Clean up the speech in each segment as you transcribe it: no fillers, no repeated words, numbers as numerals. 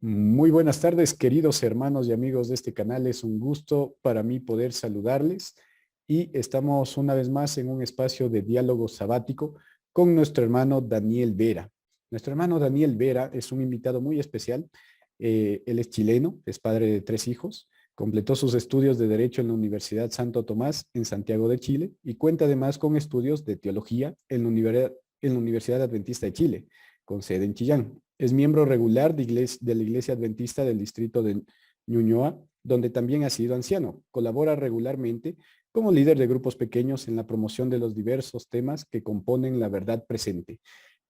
Muy buenas tardes, queridos hermanos y amigos de este canal. Es un gusto para mí poder saludarles y estamos una vez más en un espacio de diálogo sabático con nuestro hermano Daniel Vera. Nuestro hermano Daniel Vera es un invitado muy especial. Él es chileno, es padre de 3 hijos, completó sus estudios de Derecho en la Universidad Santo Tomás en Santiago de Chile y cuenta además con estudios de Teología en la Universidad Adventista de Chile, con sede en Chillán. Es miembro regular de la Iglesia Adventista del distrito de Ñuñoa, donde también ha sido anciano. Colabora regularmente como líder de grupos pequeños en la promoción de los diversos temas que componen la verdad presente.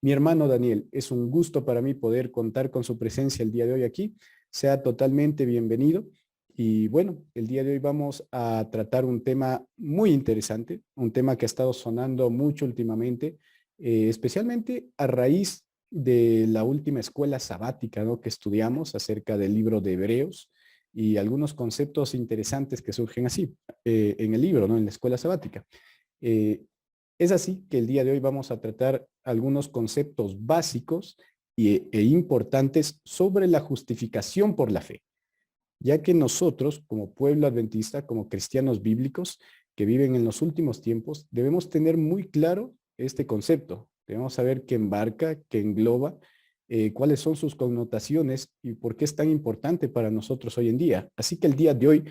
Mi hermano Daniel, es un gusto para mí poder contar con su presencia el día de hoy aquí. Sea totalmente bienvenido. Y bueno, el día de hoy vamos a tratar un tema muy interesante, un tema que ha estado sonando mucho últimamente, especialmente a raíz de la última escuela sabática, ¿no?, que estudiamos acerca del libro de Hebreos y algunos conceptos interesantes que surgen así en el libro, ¿no?, en la escuela sabática. Eh, es así que el día de hoy vamos a tratar algunos conceptos básicos e importantes sobre la justificación por la fe, ya que nosotros, como pueblo adventista, como cristianos bíblicos que viven en los últimos tiempos, debemos tener muy claro este concepto. Debemos saber qué embarca, qué engloba, cuáles son sus connotaciones y por qué es tan importante para nosotros hoy en día. Así que el día de hoy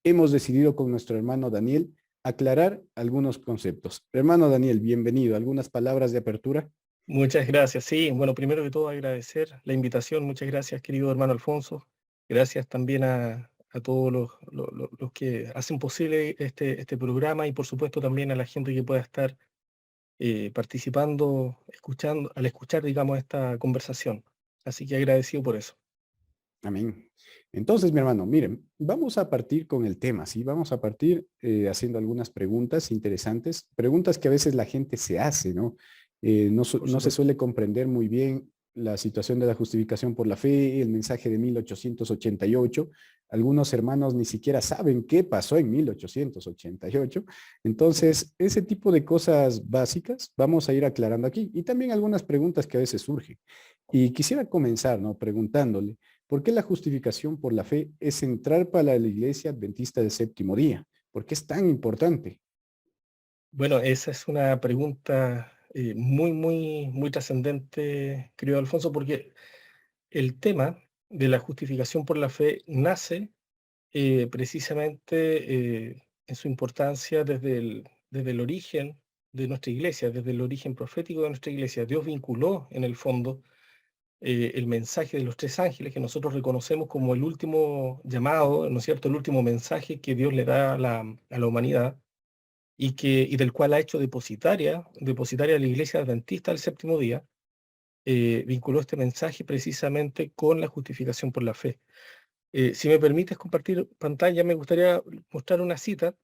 hemos decidido con nuestro hermano Daniel aclarar algunos conceptos. Hermano Daniel, bienvenido. ¿Algunas palabras de apertura? Muchas gracias. Sí, bueno, primero que todo agradecer la invitación. Muchas gracias, querido hermano Alfonso. Gracias también a todos los que hacen posible este programa y por supuesto también a la gente que pueda estar participando, escuchando, al escuchar, digamos, esta conversación. Así que agradecido por eso. Amén. Entonces, mi hermano, miren, vamos a partir con el tema, ¿sí? Vamos a partir haciendo algunas preguntas interesantes, preguntas que a veces la gente se hace, ¿no? Por No se supuesto. suele comprender muy bien la situación de la justificación por la fe, el mensaje de 1888. Algunos hermanos ni siquiera saben qué pasó en 1888. Entonces, ese tipo de cosas básicas vamos a ir aclarando aquí y también algunas preguntas que a veces surgen. Y quisiera comenzar, ¿no?, preguntándole. ¿Por qué la justificación por la fe es central para la Iglesia Adventista del Séptimo Día? ¿Por qué es tan importante? Bueno, esa es una pregunta muy trascendente, querido Alfonso, porque el tema de la justificación por la fe nace precisamente en su importancia desde el origen de nuestra iglesia, desde el origen profético de nuestra iglesia. Dios vinculó en el fondo el mensaje de los 3 ángeles que nosotros reconocemos como el último llamado, ¿no es cierto?, el último mensaje que Dios le da a la humanidad y del cual ha hecho depositaria a la iglesia adventista del séptimo día. Vinculó este mensaje precisamente con la justificación por la fe. Si me permites compartir pantalla, me gustaría mostrar una cita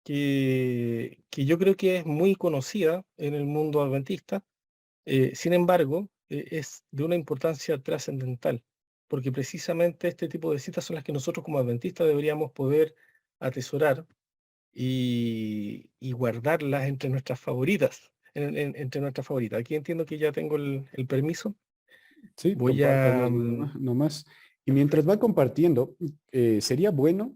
que yo creo que es muy conocida en el mundo adventista. Sin embargo, es de una importancia trascendental, porque precisamente este tipo de citas son las que nosotros como adventistas deberíamos poder atesorar y guardarlas entre nuestras favoritas. Entre nuestras favoritas. Aquí entiendo que ya tengo el permiso. Sí, Voy a... compártanos nomás. Y mientras va Perfecto. compartiendo, sería bueno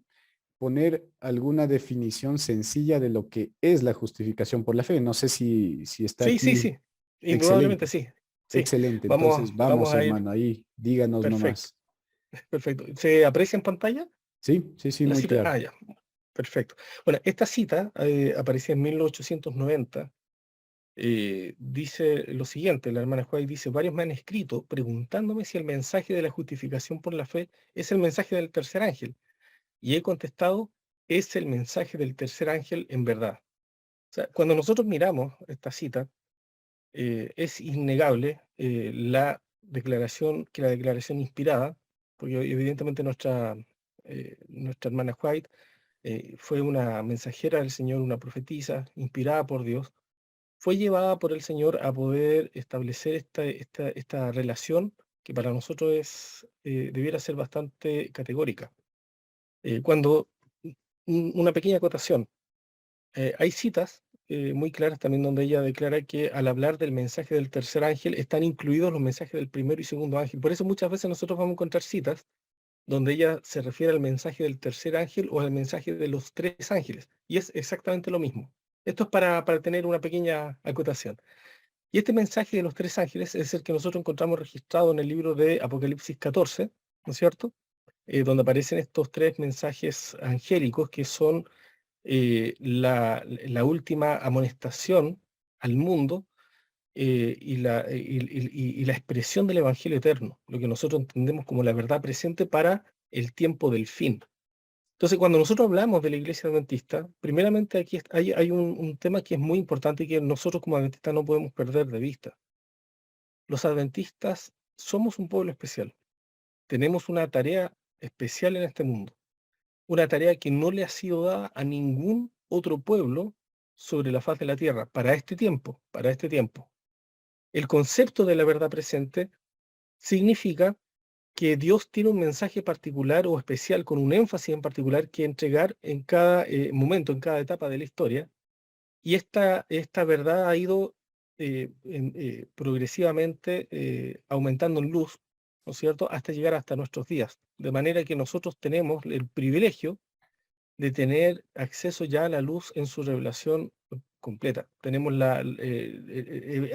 poner alguna definición sencilla de lo que es la justificación por la fe. No sé si está Sí, sí, aquí. sí. Indudablemente Excelente, sí. Sí. excelente. Vamos, Entonces, vamos vamos, a ir. hermano, ahí, díganos Perfecto. nomás. Perfecto. ¿Se aprecia en pantalla Sí, sí, sí, la muy cita? claro. Ah, ya. Perfecto. Bueno, esta cita aparecía en 1890. Dice lo siguiente, la hermana White dice: varios me han escrito preguntándome si el mensaje de la justificación por la fe es el mensaje del tercer ángel. Y he contestado: es el mensaje del tercer ángel en verdad. O sea, cuando nosotros miramos esta cita, es innegable la declaración inspirada, porque evidentemente nuestra hermana White fue una mensajera del Señor, una profetisa inspirada por Dios, fue llevada por el Señor a poder establecer esta relación que para nosotros debiera ser bastante categórica. Cuando una pequeña acotación, hay citas muy claras también, donde ella declara que al hablar del mensaje del tercer ángel están incluidos los mensajes del primero y segundo ángel. Por eso muchas veces nosotros vamos a encontrar citas donde ella se refiere al mensaje del tercer ángel o al mensaje de los tres ángeles. Y es exactamente lo mismo. Esto es para tener una pequeña acotación. Y este mensaje de los tres ángeles es el que nosotros encontramos registrado en el libro de Apocalipsis 14, ¿no es cierto? Donde aparecen estos tres mensajes angélicos que son la última amonestación al mundo, y la expresión del Evangelio eterno, lo que nosotros entendemos como la verdad presente para el tiempo del fin. Entonces, cuando nosotros hablamos de la Iglesia Adventista, primeramente aquí hay un tema que es muy importante y que nosotros como adventistas no podemos perder de vista. Los adventistas somos un pueblo especial. Tenemos una tarea especial en este mundo, una tarea que no le ha sido dada a ningún otro pueblo sobre la faz de la tierra para este tiempo, para este tiempo. El concepto de la verdad presente significa que Dios tiene un mensaje particular o especial con un énfasis en particular que entregar en cada momento, en cada etapa de la historia. Y esta verdad ha ido progresivamente aumentando en luz, ¿no es cierto?, hasta llegar hasta nuestros días. De manera que nosotros tenemos el privilegio de tener acceso ya a la luz en su revelación completa. Tenemos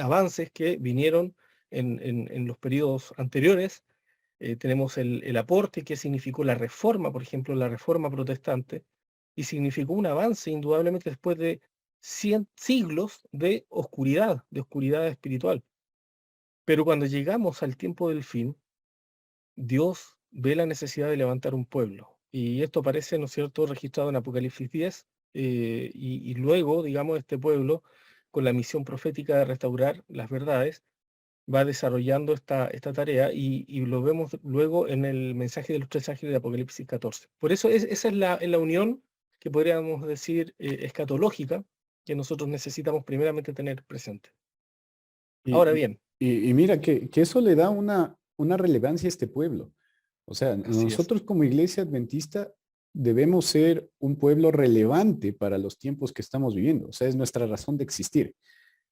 avances que vinieron en los periodos anteriores. Tenemos el aporte que significó la reforma, por ejemplo, la reforma protestante, y significó un avance indudablemente después de 100 siglos de oscuridad espiritual. Pero cuando llegamos al tiempo del fin, Dios ve la necesidad de levantar un pueblo. Y esto aparece, ¿no es cierto?, registrado en Apocalipsis 10, y luego, digamos, este pueblo, con la misión profética de restaurar las verdades, va desarrollando esta tarea y lo vemos luego en el mensaje de los tres ángeles de Apocalipsis 14. Por eso esa es la unión que podríamos decir escatológica que nosotros necesitamos primeramente tener presente. Ahora Y, bien, y mira que eso le da una relevancia a este pueblo. O sea, así es. nosotros como iglesia adventista debemos ser un pueblo relevante para los tiempos que estamos viviendo. O sea, es nuestra razón de existir.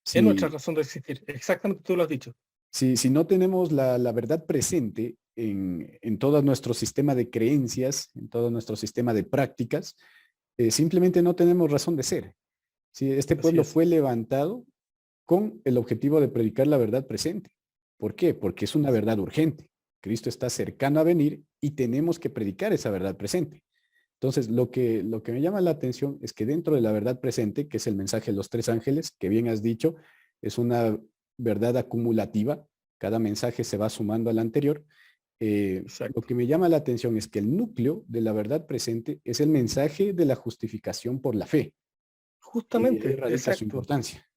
Es nuestra Si, razón de existir. Exactamente, tú lo has dicho. si no tenemos la verdad presente en todo nuestro sistema de creencias, en todo nuestro sistema de prácticas, simplemente no tenemos razón de ser. Si este Así pueblo es. fue levantado con el objetivo de predicar la verdad presente. ¿Por qué? Porque es una verdad urgente. Cristo está cercano a venir y tenemos que predicar esa verdad presente. Entonces, lo que me llama la atención es que dentro de la verdad presente, que es el mensaje de los tres ángeles, que bien has dicho, es una verdad acumulativa, cada mensaje se va sumando al anterior. Lo Exacto. que me llama la atención es que el núcleo de la verdad presente es el mensaje de la justificación por la fe. Y ahí Justamente, radica su exacto. importancia.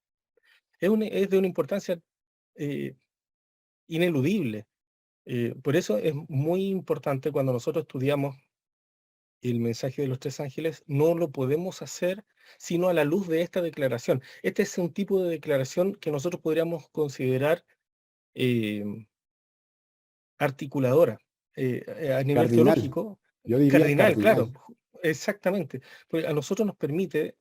Es de una importancia eh, ineludible. Por eso es muy importante cuando nosotros estudiamos el mensaje de los tres ángeles, no lo podemos hacer sino a la luz de esta declaración. Este es un tipo de declaración que nosotros podríamos considerar eh, articuladora, a nivel Cardinal, teológico, yo diría cardinal, claro, cardinal. exactamente, porque a nosotros nos permite,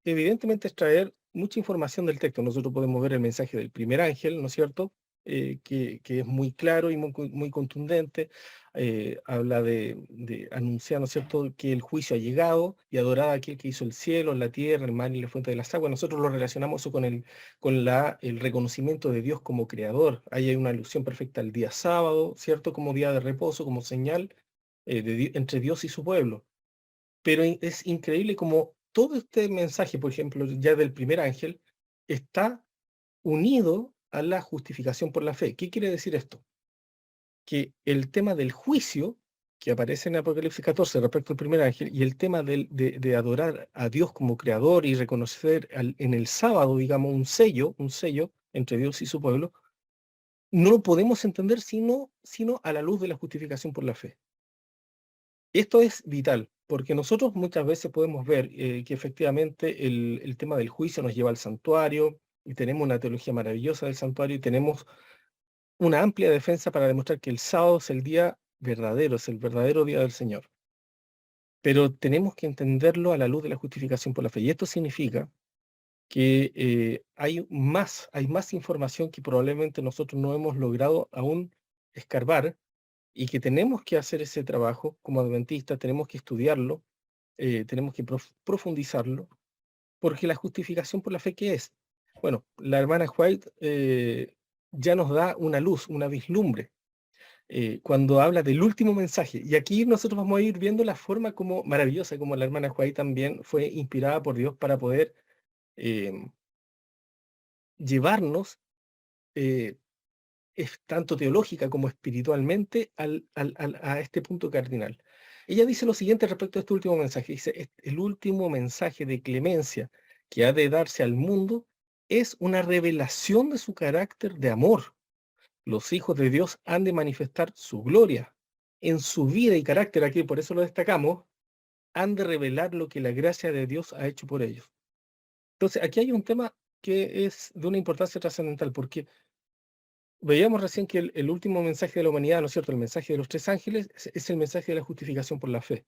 evidentemente, extraer mucha información del texto. Nosotros podemos ver el mensaje del primer ángel, ¿no es cierto?, que es muy claro y muy contundente. Habla de anunciar, ¿no es cierto?, que el juicio ha llegado y adorar a aquel que hizo el cielo, la tierra, el mar y la fuente de las aguas. Nosotros lo relacionamos eso con el reconocimiento de Dios como creador. Ahí hay una alusión perfecta al día sábado, ¿cierto?, como día de reposo, como señal entre Dios y su pueblo. Pero es increíble como todo este mensaje, por ejemplo, ya del primer ángel, está unido a la justificación por la fe. ¿Qué quiere decir esto? Que el tema del juicio, que aparece en Apocalipsis 14 respecto al primer ángel, y el tema de adorar a Dios como creador y reconocer en el sábado, digamos, un sello entre Dios y su pueblo, no lo podemos entender sino a la luz de la justificación por la fe. Esto es vital, porque nosotros muchas veces podemos ver que efectivamente el tema del juicio nos lleva al santuario, y tenemos una teología maravillosa del santuario, y tenemos una amplia defensa para demostrar que el sábado es el día verdadero, es el verdadero día del Señor. Pero tenemos que entenderlo a la luz de la justificación por la fe. Y esto significa que hay más información que probablemente nosotros no hemos logrado aún escarbar, y que tenemos que hacer ese trabajo como adventistas, tenemos que estudiarlo, tenemos que profundizarlo, porque la justificación por la fe, ¿qué es? Bueno, la hermana White ya nos da una luz, una vislumbre, cuando habla del último mensaje. Y aquí nosotros vamos a ir viendo la forma como maravillosa, como la hermana White también fue inspirada por Dios para poder eh, llevarnos, eh, tanto teológica como espiritualmente, a este punto cardinal. Ella dice lo siguiente respecto a este último mensaje. Dice: El último mensaje de clemencia que ha de darse al mundo es una revelación de su carácter de amor. Los hijos de Dios han de manifestar su gloria en su vida y carácter. Aquí, por eso lo destacamos, han de revelar lo que la gracia de Dios ha hecho por ellos. Entonces, aquí hay un tema que es de una importancia trascendental, porque veíamos recién que el último mensaje de la humanidad, ¿no es cierto? El mensaje de los tres ángeles es el mensaje de la justificación por la fe.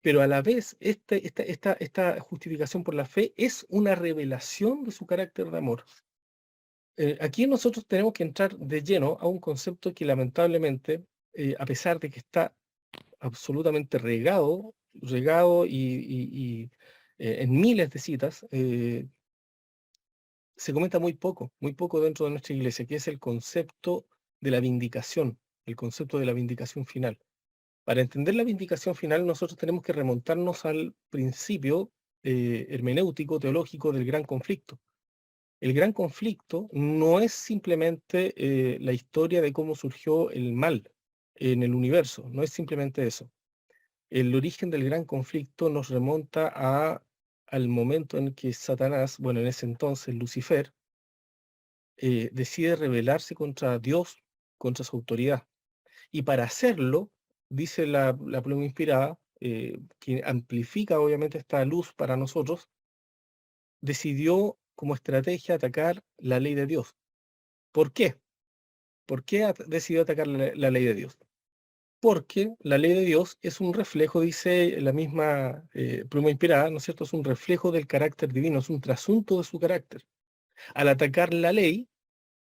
Pero a la vez, esta justificación por la fe es una revelación de su carácter de amor. Aquí nosotros tenemos que entrar de lleno a un concepto que lamentablemente, a pesar de que está absolutamente regado en miles de citas, se comenta muy poco dentro de nuestra iglesia, que es el concepto de la vindicación, el concepto de la vindicación final. Para entender la vindicación final, nosotros tenemos que remontarnos al principio hermenéutico, teológico del gran conflicto. El gran conflicto no es simplemente la historia de cómo surgió el mal en el universo, no es simplemente eso. El origen del gran conflicto nos remonta al momento en que Satanás, bueno, en ese entonces Lucifer, decide rebelarse contra Dios, contra su autoridad. Y para hacerlo, dice la pluma inspirada, que amplifica obviamente esta luz para nosotros, decidió como estrategia atacar la ley de Dios. ¿Por qué? ¿Por qué decidió atacar la ley de Dios? Porque la ley de Dios es un reflejo, dice la misma pluma inspirada, ¿no es cierto? Es un reflejo del carácter divino, es un trasunto de su carácter. Al atacar la ley,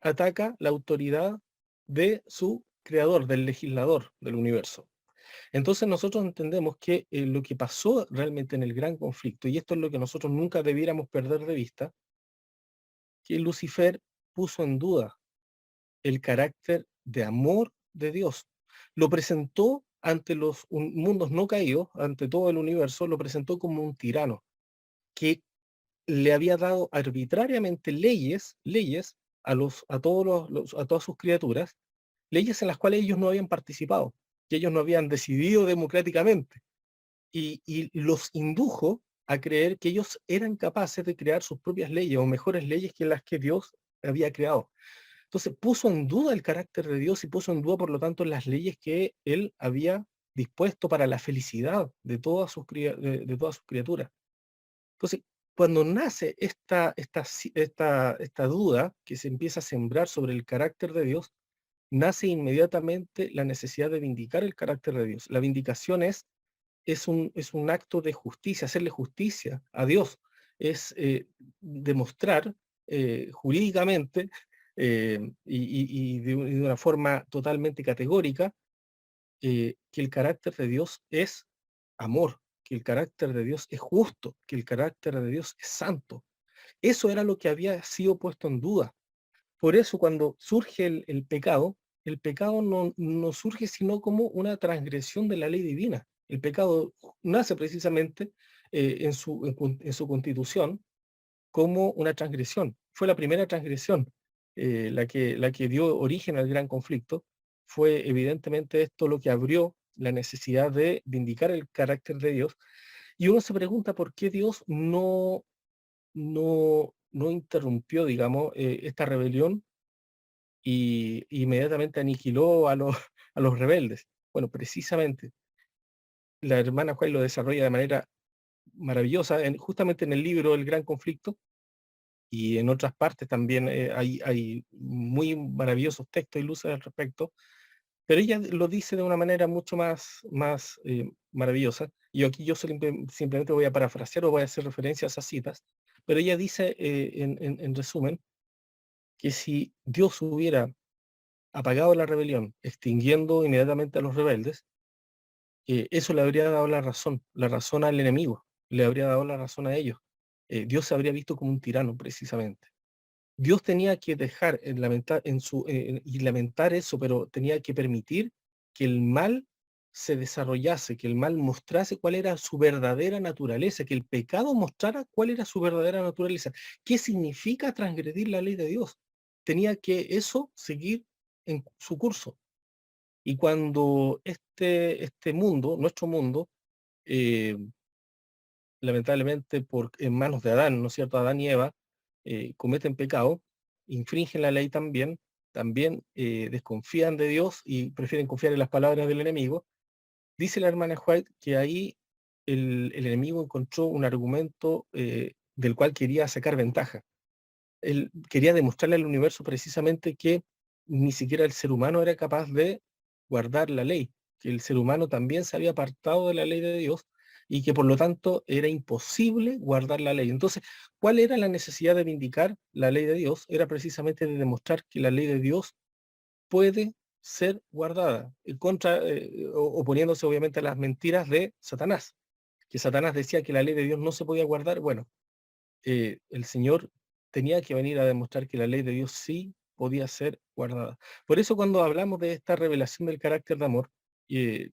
ataca la autoridad de su creador, del legislador del universo. Entonces nosotros entendemos que lo que pasó realmente en el gran conflicto, y esto es lo que nosotros nunca debiéramos perder de vista, que Lucifer puso en duda el carácter de amor de Dios. Lo presentó ante los mundos no caídos, ante todo el universo, lo presentó como un tirano que le había dado arbitrariamente leyes a todas sus criaturas, leyes en las cuales ellos no habían participado, que ellos no habían decidido democráticamente, y los indujo a creer que ellos eran capaces de crear sus propias leyes o mejores leyes que las que Dios había creado. Entonces puso en duda el carácter de Dios y puso en duda, por lo tanto, las leyes que él había dispuesto para la felicidad de de todas sus criaturas. Entonces, cuando nace esta duda que se empieza a sembrar sobre el carácter de Dios, nace inmediatamente la necesidad de vindicar el carácter de Dios. La vindicación es un acto de justicia, hacerle justicia a Dios, es demostrar jurídicamente y de una forma totalmente categórica que el carácter de Dios es amor, que el carácter de Dios es justo, que el carácter de Dios es santo. Eso era lo que había sido puesto en duda. Por eso cuando surge el pecado no surge sino como una transgresión de la ley divina. El pecado nace precisamente en su constitución como una transgresión. Fue la primera transgresión la que dio origen al gran conflicto. Fue evidentemente esto lo que abrió la necesidad de vindicar el carácter de Dios. Y uno se pregunta por qué Dios no interrumpió, digamos, esta rebelión y inmediatamente aniquiló a los, a los rebeldes. Bueno, precisamente la hermana Juárez lo desarrolla de manera maravillosa, justamente en el libro El Gran Conflicto, y en otras partes también hay muy maravillosos textos y luces al respecto, pero ella lo dice de una manera mucho más maravillosa. Y aquí yo simplemente voy a parafrasear o voy a hacer referencia a esas citas, Pero ella dice, en resumen, que si Dios hubiera apagado la rebelión, extinguiendo inmediatamente a los rebeldes, eso le habría dado la razón al enemigo, le habría dado la razón a ellos. Dios se habría visto como un tirano, precisamente. Dios tenía que dejar y lamentar eso, pero tenía que permitir que el mal se desarrollase, que el mal mostrase cuál era su verdadera naturaleza, que el pecado mostrara cuál era su verdadera naturaleza. ¿Qué significa transgredir la ley de Dios? Tenía que eso seguir en su curso. Y cuando este mundo, nuestro mundo, eh, lamentablemente en manos de Adán, ¿no es cierto? Adán y Eva cometen pecado, infringen la ley también desconfían de Dios y prefieren confiar en las palabras del enemigo. Dice la hermana White que ahí el enemigo encontró un argumento del cual quería sacar ventaja. Él quería demostrarle al universo precisamente que ni siquiera el ser humano era capaz de guardar la ley, que el ser humano también se había apartado de la ley de Dios y que por lo tanto era imposible guardar la ley. Entonces, ¿cuál era la necesidad de vindicar la ley de Dios? Era precisamente de demostrar que la ley de Dios puede ser guardada, oponiéndose obviamente a las mentiras de Satanás, que Satanás decía que la ley de Dios no se podía guardar. Bueno, el Señor tenía que venir a demostrar que la ley de Dios sí podía ser guardada. Por eso cuando hablamos de esta revelación del carácter de amor, eh,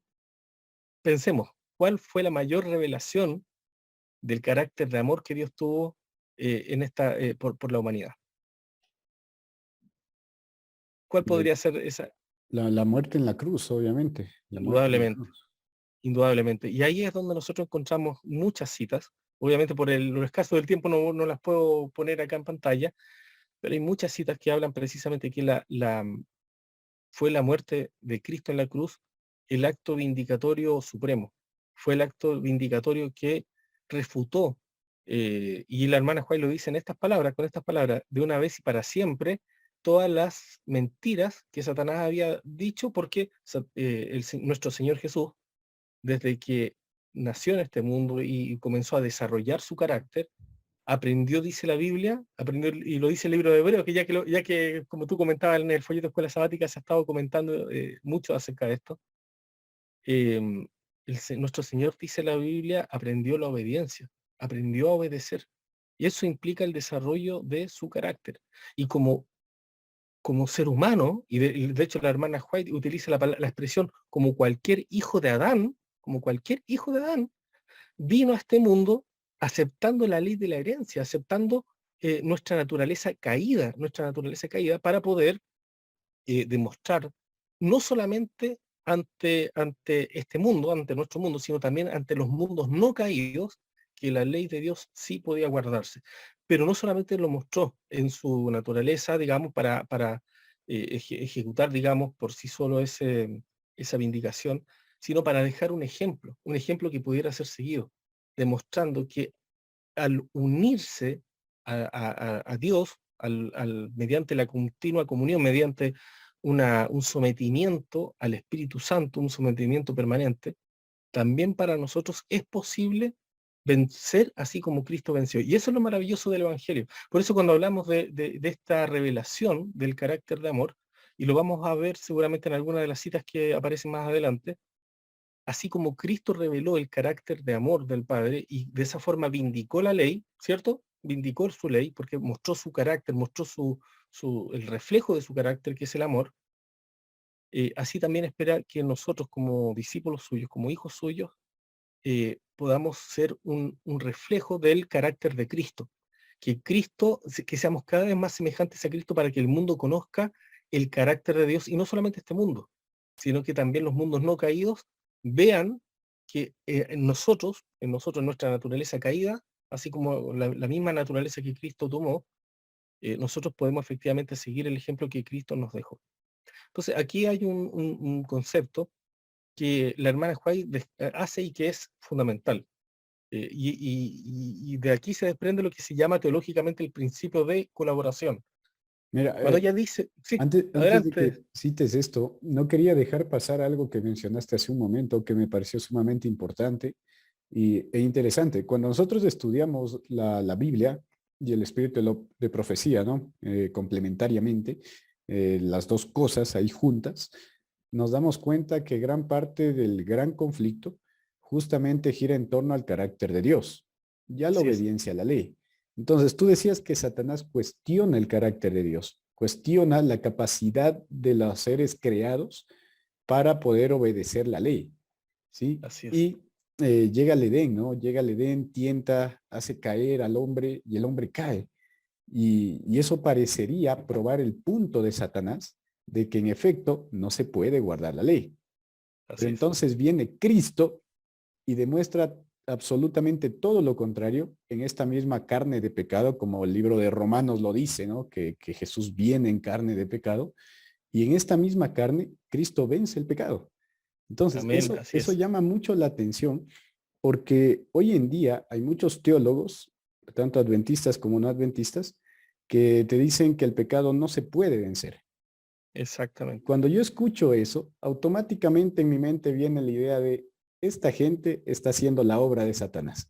pensemos, ¿cuál fue la mayor revelación del carácter de amor que Dios tuvo por la humanidad? ¿Cuál Eh, podría ser esa? la muerte en la cruz, obviamente, la muerte en la Indudablemente, cruz. indudablemente. Y ahí es donde nosotros encontramos muchas citas. Obviamente por lo escaso del tiempo no las puedo poner acá en pantalla, pero hay muchas citas que hablan precisamente que fue la muerte de Cristo en la cruz el acto vindicatorio supremo. Fue el acto vindicatorio que refutó, y la hermana Juárez lo dice en estas palabras, con estas palabras, de una vez y para siempre, todas las mentiras que Satanás había dicho, porque nuestro Señor Jesús, desde que nació en este mundo y comenzó a desarrollar su carácter, aprendió, dice la Biblia, aprendió, y lo dice el libro de Hebreos, que ya que como tú comentabas en el folleto de Escuela Sabática, se ha estado comentando mucho acerca de esto. Nuestro Señor, dice la Biblia, aprendió la obediencia, aprendió a obedecer. Y eso implica el desarrollo de su carácter. Y como ser humano, y de hecho la hermana White utiliza la expresión como cualquier hijo de Adán, como cualquier hijo de Adán, vino a este mundo aceptando la ley de la herencia, aceptando nuestra naturaleza caída para poder demostrar no solamente ante este mundo, ante nuestro mundo, sino también ante los mundos no caídos, que la ley de Dios sí podía guardarse. Pero no solamente lo mostró en su naturaleza, digamos, para ejecutar, digamos, por sí solo esa vindicación, sino para dejar un ejemplo que pudiera ser seguido, demostrando que al unirse a Dios, mediante la continua comunión, mediante un sometimiento al Espíritu Santo, un sometimiento permanente, también para nosotros es posible vencer así como Cristo venció. Y eso es lo maravilloso del Evangelio. Por eso cuando hablamos de esta revelación del carácter de amor, y lo vamos a ver seguramente en alguna de las citas que aparecen más adelante, así como Cristo reveló el carácter de amor del Padre y de esa forma vindicó la ley, ¿cierto? Vindicó su ley porque mostró su carácter, mostró el reflejo de su carácter, que es el amor. Así también espera que nosotros como discípulos suyos, como hijos suyos, podamos ser un reflejo del carácter de Cristo. Que seamos cada vez más semejantes a Cristo para que el mundo conozca el carácter de Dios, y no solamente este mundo, sino que también los mundos no caídos vean que en nosotros nuestra naturaleza caída, así como la misma naturaleza que Cristo tomó, nosotros podemos efectivamente seguir el ejemplo que Cristo nos dejó. Entonces, aquí hay un concepto que la hermana White hace y que es fundamental. Y de aquí se desprende lo que se llama teológicamente el principio de colaboración. Mira, Cuando ella dice, sí, antes de adelante. que cites esto, no quería dejar pasar algo que mencionaste hace un momento que me pareció sumamente importante e interesante. Cuando nosotros estudiamos la Biblia, y el espíritu de profecía, ¿no? Complementariamente, las dos cosas ahí juntas, nos damos cuenta que gran parte del gran conflicto justamente gira en torno al carácter de Dios, ya la Así es, obediencia a la ley. Entonces, tú decías que Satanás cuestiona el carácter de Dios, cuestiona la capacidad de los seres creados para poder obedecer la ley, ¿sí? así es. Y llega al Edén, ¿no? Llega al Edén, tienta, hace caer al hombre y el hombre cae. Y eso parecería probar el punto de Satanás de que en efecto no se puede guardar la ley. Pero Así es. entonces viene Cristo y demuestra absolutamente todo lo contrario en esta misma carne de pecado, como el libro de Romanos lo dice, ¿no? Que Jesús viene en carne de pecado. Y en esta misma carne, Cristo vence el pecado. Entonces, Amén, eso, así eso es. llama mucho la atención porque hoy en día hay muchos teólogos, tanto adventistas como no adventistas, que te dicen que el pecado no se puede vencer. Exactamente. Cuando yo escucho eso, automáticamente en mi mente viene la idea de, esta gente está haciendo la obra de Satanás,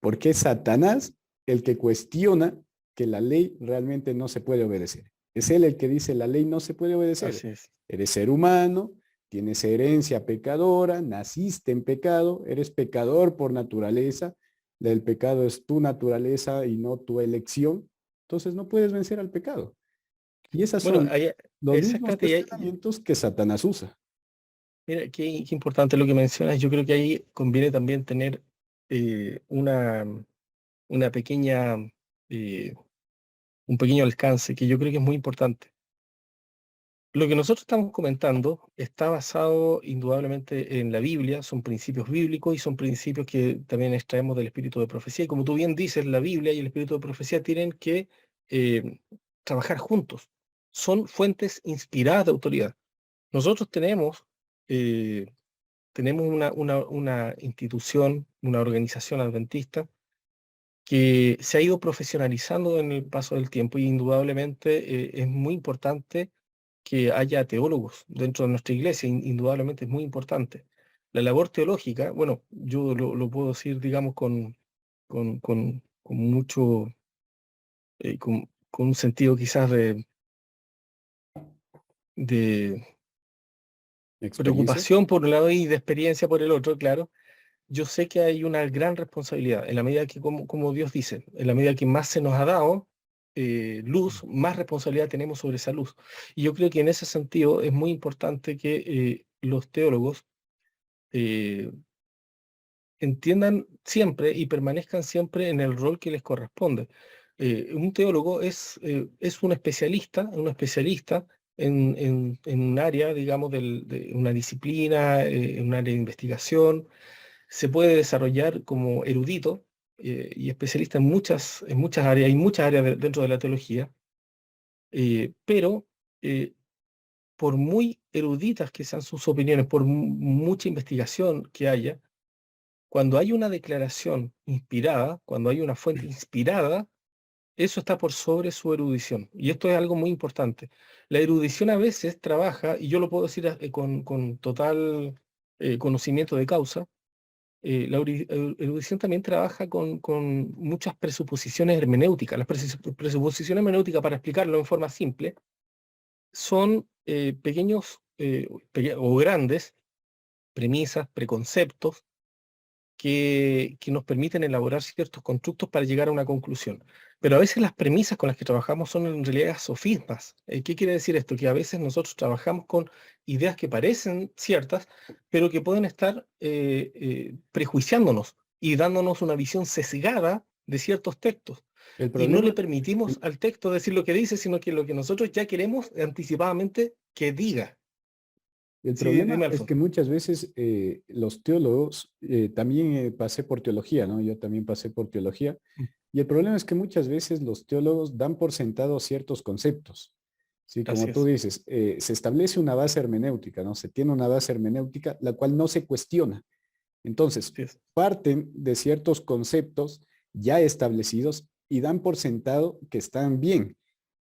porque es Satanás el que cuestiona que la ley realmente no se puede obedecer. Es él el que dice la ley no se puede obedecer. Así es. Eres ser humano, tienes herencia pecadora, naciste en pecado, eres pecador por naturaleza, el pecado es tu naturaleza y no tu elección, entonces no puedes vencer al pecado. Y esas Bueno, son los mismos exactamente. cuestionamientos que Satanás usa. Mira, qué importante lo que mencionas. Yo creo que ahí conviene también tener una pequeña, eh, un pequeño alcance, que yo creo que es muy importante. Lo que nosotros estamos comentando está basado indudablemente en la Biblia, son principios bíblicos y son principios que también extraemos del espíritu de profecía. Y como tú bien dices, la Biblia y el espíritu de profecía tienen que trabajar juntos. Son fuentes inspiradas de autoridad. Nosotros eh, tenemos una institución, una organización adventista que se ha ido profesionalizando en el paso del tiempo y indudablemente es muy importante que haya teólogos dentro de nuestra iglesia, indudablemente es muy importante. La labor teológica, bueno, yo lo puedo decir, digamos, con mucho, con un sentido quizás de ¿Experiencia? preocupación por un lado y de experiencia por el otro, claro. Yo sé que hay una gran responsabilidad, en la medida que, como Dios dice, en la medida que más se nos ha dado luz, más responsabilidad tenemos sobre esa luz. Y yo creo que en ese sentido es muy importante que los teólogos eh, entiendan siempre y permanezcan siempre en el rol que les corresponde. Un teólogo es un especialista en un área, digamos, de una disciplina, en un área de investigación. Se puede desarrollar como erudito y especialista en muchas áreas, hay muchas áreas dentro de la teología, pero por muy eruditas que sean sus opiniones, por mucha investigación que haya, cuando hay una declaración inspirada, cuando hay una fuente inspirada, eso está por sobre su erudición. Y esto es algo muy importante. La erudición a veces trabaja, y yo lo puedo decir con total conocimiento de causa, la erudición también trabaja con muchas presuposiciones hermenéuticas. Las presuposiciones hermenéuticas, para explicarlo en forma simple, son pequeños o grandes premisas, preconceptos que nos permiten elaborar ciertos constructos para llegar a una conclusión. Pero a veces las premisas con las que trabajamos son en realidad sofismas. ¿Qué quiere decir esto? Que a veces nosotros trabajamos con ideas que parecen ciertas, pero que pueden estar prejuiciándonos y dándonos una visión sesgada de ciertos textos. El Y no le problema, permitimos el, al texto decir lo que dice, sino que lo que nosotros ya queremos anticipadamente que diga. el Sí, problema dime, es Alfonso. que muchas veces los teólogos, también pasé por teología, ¿no? Yo también pasé por teología. Y el problema es que muchas veces los teólogos dan por sentado ciertos conceptos. Sí, Así como tú es. dices, se establece una base hermenéutica, ¿no? Se tiene una base hermenéutica, la cual no se cuestiona. Entonces, Así es. parten de ciertos conceptos ya establecidos y dan por sentado que están bien.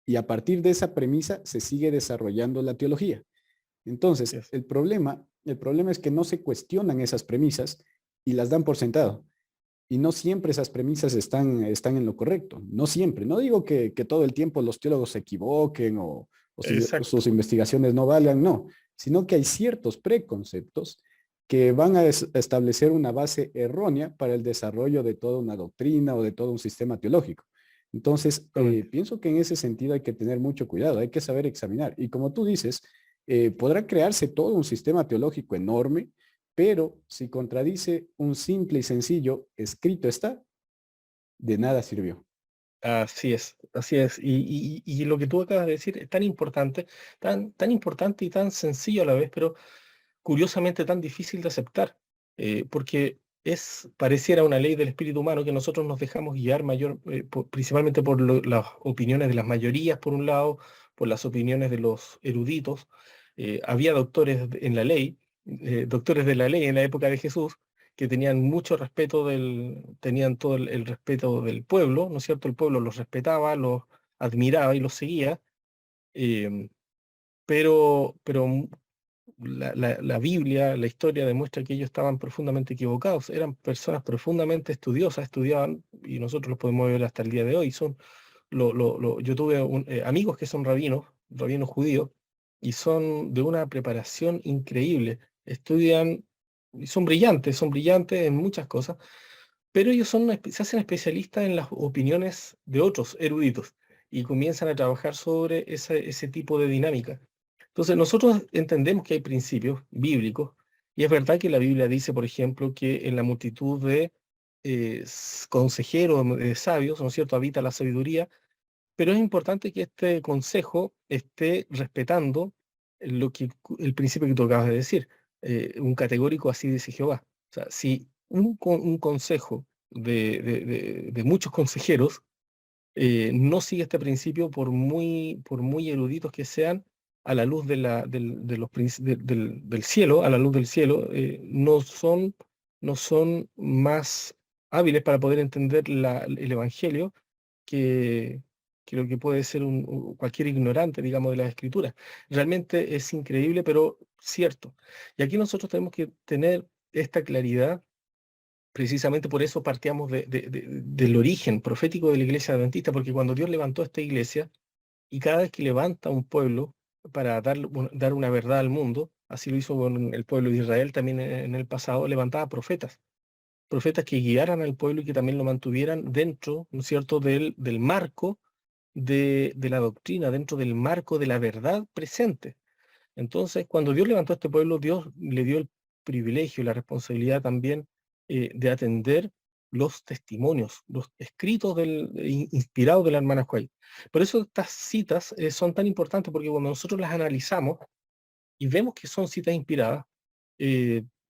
Y a partir de esa premisa se sigue desarrollando la teología. Así Entonces, es. el problema es que no se cuestionan esas premisas y las dan por sentado. y no siempre esas premisas están en lo correcto. No siempre. No digo que todo el tiempo los teólogos se equivoquen o Exacto. sus investigaciones no valgan, no, sino que hay ciertos preconceptos que van a establecer una base errónea para el desarrollo de toda una doctrina o de todo un sistema teológico. Entonces, Exactamente. pienso que en ese sentido hay que tener mucho cuidado, hay que saber examinar. Y como tú dices, podrá crearse todo un sistema teológico enorme, pero si contradice un simple y sencillo escrito está, de nada sirvió. Así es, así es. Y lo que tú acabas de decir es tan importante, tan importante y tan sencillo a la vez, pero curiosamente tan difícil de aceptar, porque pareciera una ley del espíritu humano que nosotros nos dejamos guiar principalmente por las opiniones de las mayorías, por un lado, por las opiniones de los eruditos. Había doctores en la ley, doctores de la ley en la época de Jesús, que tenían mucho respeto tenían todo el respeto del pueblo, ¿no es cierto? El pueblo los respetaba, los admiraba y los seguía, eh, pero la Biblia, la historia demuestra que ellos estaban profundamente equivocados, eran personas profundamente estudiosas, estudiaban, y nosotros los podemos ver hasta el día de hoy. Yo tuve amigos que son rabinos judíos, y son de una preparación increíble, estudian, y son brillantes en muchas cosas, pero ellos se hacen especialistas en las opiniones de otros eruditos, y comienzan a trabajar sobre ese tipo de dinámica. Entonces, nosotros entendemos que hay principios bíblicos, y es verdad que la Biblia dice, por ejemplo, que en la multitud de consejeros, de sabios, ¿no es cierto?, habita la sabiduría, pero es importante que este consejo esté respetando el principio que tú acabas de decir, un categórico así dice Jehová. O sea, si un consejo de muchos consejeros no sigue este principio, por muy eruditos que sean, a la luz del cielo, a la luz del cielo, no son más hábiles para poder entender el Evangelio que, que lo que puede ser cualquier ignorante, digamos, de las Escrituras. Realmente es increíble, pero cierto. Y aquí nosotros tenemos que tener esta claridad. Precisamente por eso partíamos del origen profético de la iglesia adventista, porque cuando Dios levantó esta iglesia, y cada vez que levanta un pueblo para dar una verdad al mundo, así lo hizo con el pueblo de Israel también en el pasado, levantaba profetas que guiaran al pueblo y que también lo mantuvieran dentro, ¿no es cierto?, del marco de la doctrina, dentro del marco de la verdad presente. Entonces, cuando Dios levantó a este pueblo, Dios le dio el privilegio y la responsabilidad también de atender los testimonios, los escritos inspirados de la hermana White. Por eso estas citas son tan importantes, porque cuando nosotros las analizamos y vemos que son citas inspiradas,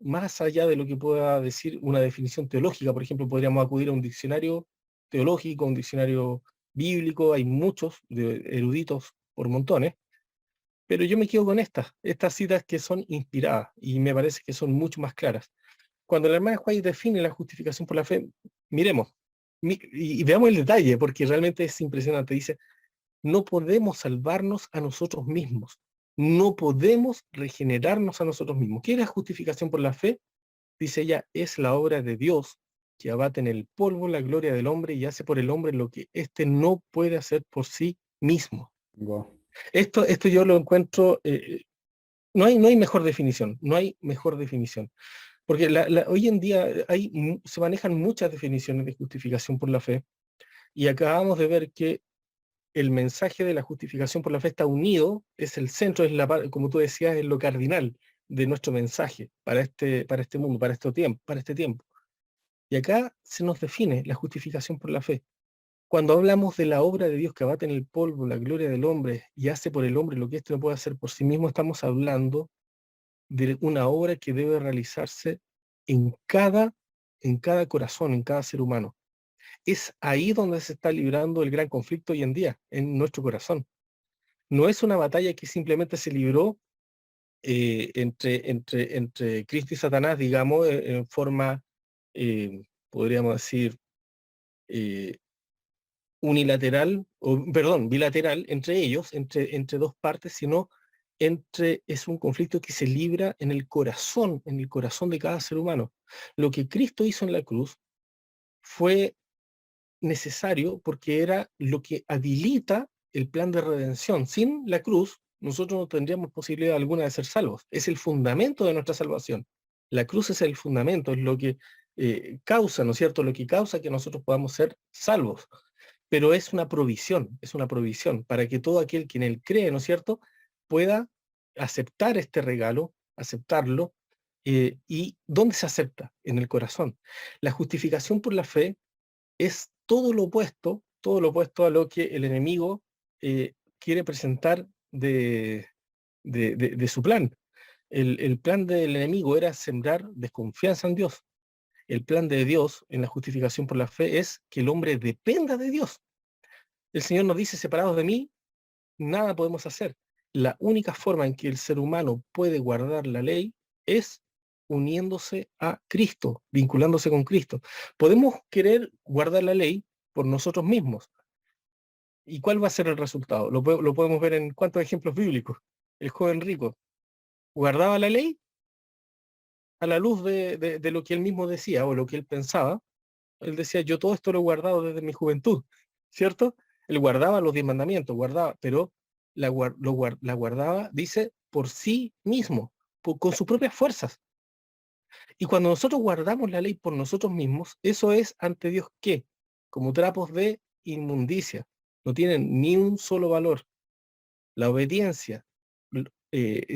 más allá de lo que pueda decir una definición teológica, por ejemplo, podríamos acudir a un diccionario teológico, un diccionario bíblico, hay muchos eruditos por montones, pero yo me quedo con estas citas que son inspiradas y me parece que son mucho más claras. Cuando la hermana White define la justificación por la fe, miremos y veamos el detalle, porque realmente es impresionante. Dice, no podemos salvarnos a nosotros mismos, no podemos regenerarnos a nosotros mismos. ¿Qué es la justificación por la fe? Dice ella, es la obra de Dios que abate en el polvo la gloria del hombre y hace por el hombre lo que éste no puede hacer por sí mismo. Wow. Esto yo lo encuentro, no hay mejor definición, no hay mejor definición. Porque hoy en día se manejan muchas definiciones de justificación por la fe, y acabamos de ver que el mensaje de la justificación por la fe está unido, es el centro, como tú decías, es lo cardinal de nuestro mensaje para este mundo, para este tiempo. Y acá se nos define la justificación por la fe. Cuando hablamos de la obra de Dios que abate en el polvo, la gloria del hombre, y hace por el hombre lo que éste no puede hacer por sí mismo, estamos hablando de una obra que debe realizarse en cada, en cada corazón, en cada ser humano. Es ahí donde se está librando el gran conflicto hoy en día, en nuestro corazón. No es una batalla que simplemente se libró entre Cristo y Satanás, digamos, en forma, podríamos decir, eh, unilateral, perdón, bilateral entre ellos, entre dos partes, sino es un conflicto que se libra en el corazón de cada ser humano. Lo que Cristo hizo en la cruz fue necesario porque era lo que habilita el plan de redención. Sin la cruz, nosotros no tendríamos posibilidad alguna de ser salvos. Es el fundamento de nuestra salvación. La cruz es el fundamento, es lo que causa, ¿no es cierto? Lo que causa que nosotros podamos ser salvos. Pero es una provisión para que todo aquel que en él cree, ¿no es cierto?, pueda aceptar este regalo, aceptarlo. ¿Y dónde se acepta? En el corazón. La justificación por la fe es todo lo opuesto a lo que el enemigo quiere presentar de su plan. El plan del enemigo era sembrar desconfianza en Dios. El plan de Dios en la justificación por la fe es que el hombre dependa de Dios. El Señor nos dice, separados de mí, nada podemos hacer. La única forma en que el ser humano puede guardar la ley es uniéndose a Cristo, vinculándose con Cristo. Podemos querer guardar la ley por nosotros mismos. ¿Y cuál va a ser el resultado? Lo podemos ver en cuántos ejemplos bíblicos. El joven rico guardaba la ley a la luz de lo que él mismo decía o lo que él pensaba. Él decía, yo todo esto lo he guardado desde mi juventud, ¿cierto? Él guardaba los 10 mandamientos, pero la guardaba, dice, por sí mismo, con sus propias fuerzas. Y cuando nosotros guardamos la ley por nosotros mismos, eso es ante Dios ¿qué? Como trapos de inmundicia. No tienen ni un solo valor. La obediencia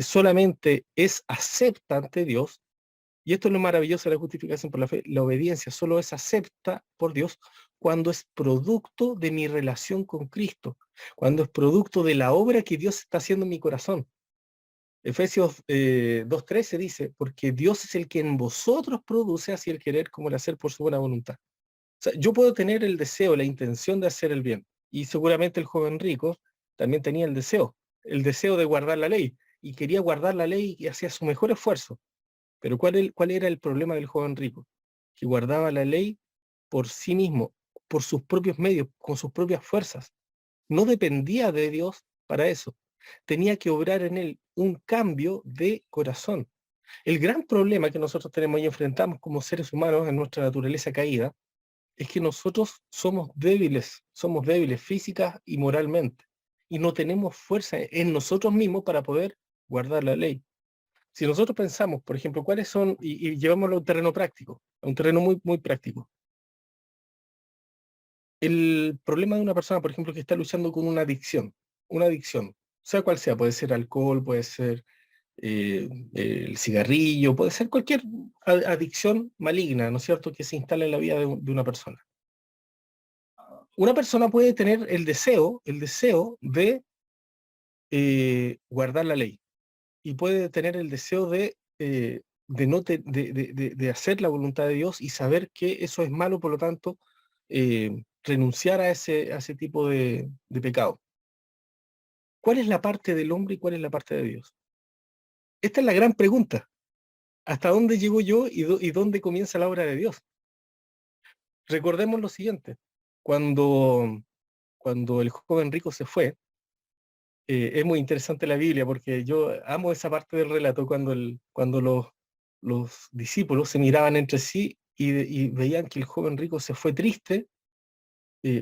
solamente es acepta ante Dios. Y esto es lo maravilloso de la justificación por la fe. La obediencia solo es acepta por Dios cuando es producto de mi relación con Cristo, cuando es producto de la obra que Dios está haciendo en mi corazón. Efesios 2:13 dice, porque Dios es el que en vosotros produce así el querer como el hacer por su buena voluntad. O sea, yo puedo tener el deseo, la intención de hacer el bien. Y seguramente el joven rico también tenía el deseo de guardar la ley. Y quería guardar la ley y hacía su mejor esfuerzo. Pero ¿cuál era el problema del joven rico? Que guardaba la ley por sí mismo, por sus propios medios, con sus propias fuerzas. No dependía de Dios para eso. Tenía que obrar en él un cambio de corazón. El gran problema que nosotros tenemos y enfrentamos como seres humanos en nuestra naturaleza caída es que nosotros somos débiles física y moralmente, y no tenemos fuerza en nosotros mismos para poder guardar la ley. Si nosotros pensamos, por ejemplo, cuáles son, y llevámoslo a un terreno práctico, a un terreno muy, muy práctico. El problema de una persona, por ejemplo, que está luchando con una adicción, sea cual sea, puede ser alcohol, puede ser el cigarrillo, puede ser cualquier adicción maligna, ¿no es cierto?, que se instala en la vida de una persona. Una persona puede tener el deseo de guardar la ley, y puede tener el deseo de hacer la voluntad de Dios y saber que eso es malo, por lo tanto, renunciar a ese tipo de pecado. ¿Cuál es la parte del hombre y cuál es la parte de Dios? Esta es la gran pregunta. ¿Hasta dónde llego yo y dónde comienza la obra de Dios? Recordemos lo siguiente. Cuando el joven rico se fue, es muy interesante la Biblia porque yo amo esa parte del relato cuando los discípulos se miraban entre sí y veían que el joven rico se fue triste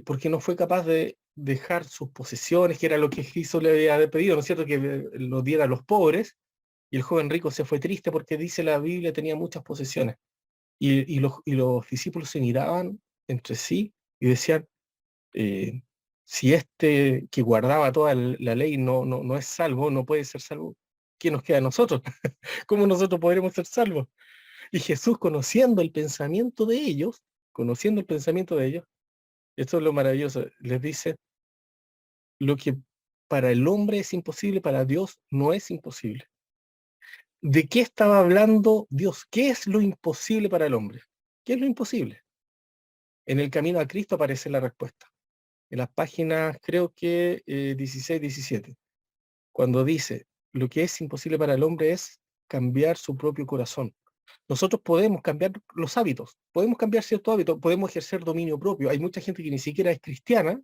porque no fue capaz de dejar sus posesiones, que era lo que Jesús le había pedido, ¿no es cierto?, que lo diera a los pobres, y el joven rico se fue triste porque dice la Biblia tenía muchas posesiones. Y los discípulos se miraban entre sí y decían, eh, si este que guardaba toda la ley no es salvo, no puede ser salvo, ¿qué nos queda a nosotros? ¿Cómo nosotros podremos ser salvos? Y Jesús, conociendo el pensamiento de ellos, esto es lo maravilloso, les dice, lo que para el hombre es imposible, para Dios no es imposible. ¿De qué estaba hablando Dios? ¿Qué es lo imposible para el hombre? ¿Qué es lo imposible? En el camino a Cristo aparece la respuesta. En las páginas, creo que 16, 17, cuando dice, lo que es imposible para el hombre es cambiar su propio corazón. Nosotros podemos cambiar los hábitos, podemos cambiar ciertos hábitos, podemos ejercer dominio propio. Hay mucha gente que ni siquiera es cristiana,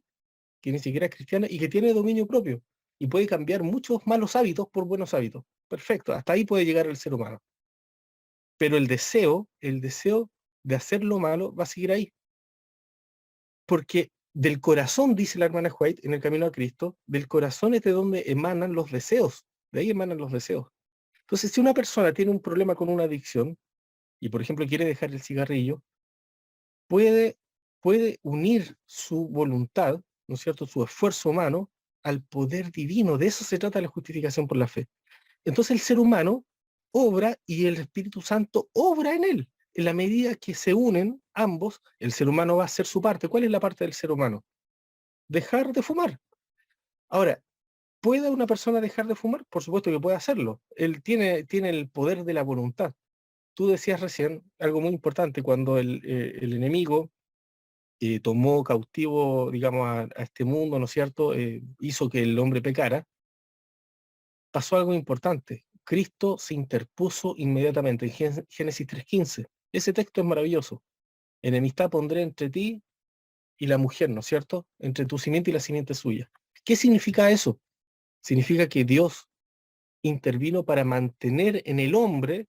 y que tiene dominio propio, y puede cambiar muchos malos hábitos por buenos hábitos. Perfecto, hasta ahí puede llegar el ser humano. Pero el deseo de hacer lo malo va a seguir ahí. Porque del corazón, dice la hermana White en El Camino a Cristo, del corazón es de donde emanan los deseos, de ahí emanan los deseos. Entonces, si una persona tiene un problema con una adicción, y por ejemplo quiere dejar el cigarrillo, puede, puede unir su voluntad, ¿no es cierto?, su esfuerzo humano al poder divino. De eso se trata la justificación por la fe. Entonces el ser humano obra y el Espíritu Santo obra en él. En la medida que se unen ambos, el ser humano va a hacer su parte. ¿Cuál es la parte del ser humano? Dejar de fumar. Ahora, ¿puede una persona dejar de fumar? Por supuesto que puede hacerlo. Él tiene el poder de la voluntad. Tú decías recién algo muy importante, cuando el enemigo tomó cautivo, digamos, a este mundo, ¿no es cierto? Hizo que el hombre pecara, pasó algo importante. Cristo se interpuso inmediatamente en Génesis 3:15. Ese texto es maravilloso. Enemistad pondré entre ti y la mujer, ¿no es cierto? Entre tu simiente y la simiente suya. ¿Qué significa eso? Significa que Dios intervino para mantener en el hombre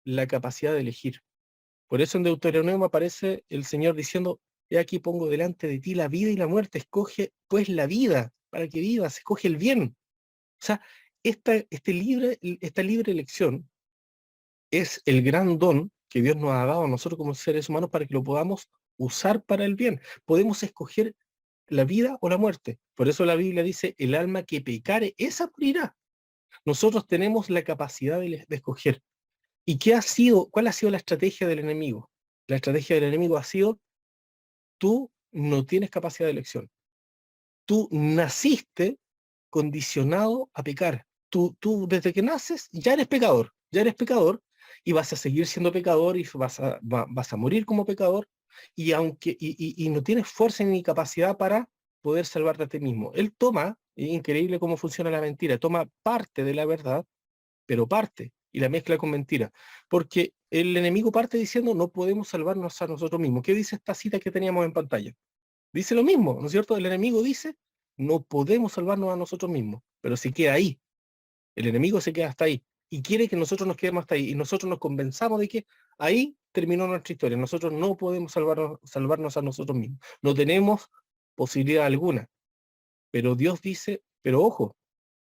la capacidad de elegir. Por eso en Deuteronomio aparece el Señor diciendo: he aquí pongo delante de ti la vida y la muerte, escoge pues la vida para que vivas, escoge el bien. O sea, esta libre elección es el gran don que Dios nos ha dado a nosotros como seres humanos para que lo podamos usar para el bien. Podemos escoger la vida o la muerte. Por eso la Biblia dice: el alma que pecare, esa morirá. Nosotros tenemos la capacidad de escoger. ¿Y cuál ha sido la estrategia del enemigo? La estrategia del enemigo ha sido: tú no tienes capacidad de elección. Tú naciste condicionado a pecar. Tú desde que naces ya eres pecador y vas a seguir siendo pecador y vas a morir como pecador y no tienes fuerza ni capacidad para poder salvarte a ti mismo. Él toma, es increíble cómo funciona la mentira, toma parte de la verdad, pero parte y la mezcla con mentira. Porque el enemigo parte diciendo: no podemos salvarnos a nosotros mismos. ¿Qué dice esta cita que teníamos en pantalla? Dice lo mismo, ¿no es cierto? El enemigo dice: no podemos salvarnos a nosotros mismos, pero se queda ahí. El enemigo se queda hasta ahí y quiere que nosotros nos quedemos hasta ahí y nosotros nos convenzamos de que ahí terminó nuestra historia. Nosotros no podemos salvarnos a nosotros mismos. No tenemos posibilidad alguna. Pero Dios dice: pero ojo,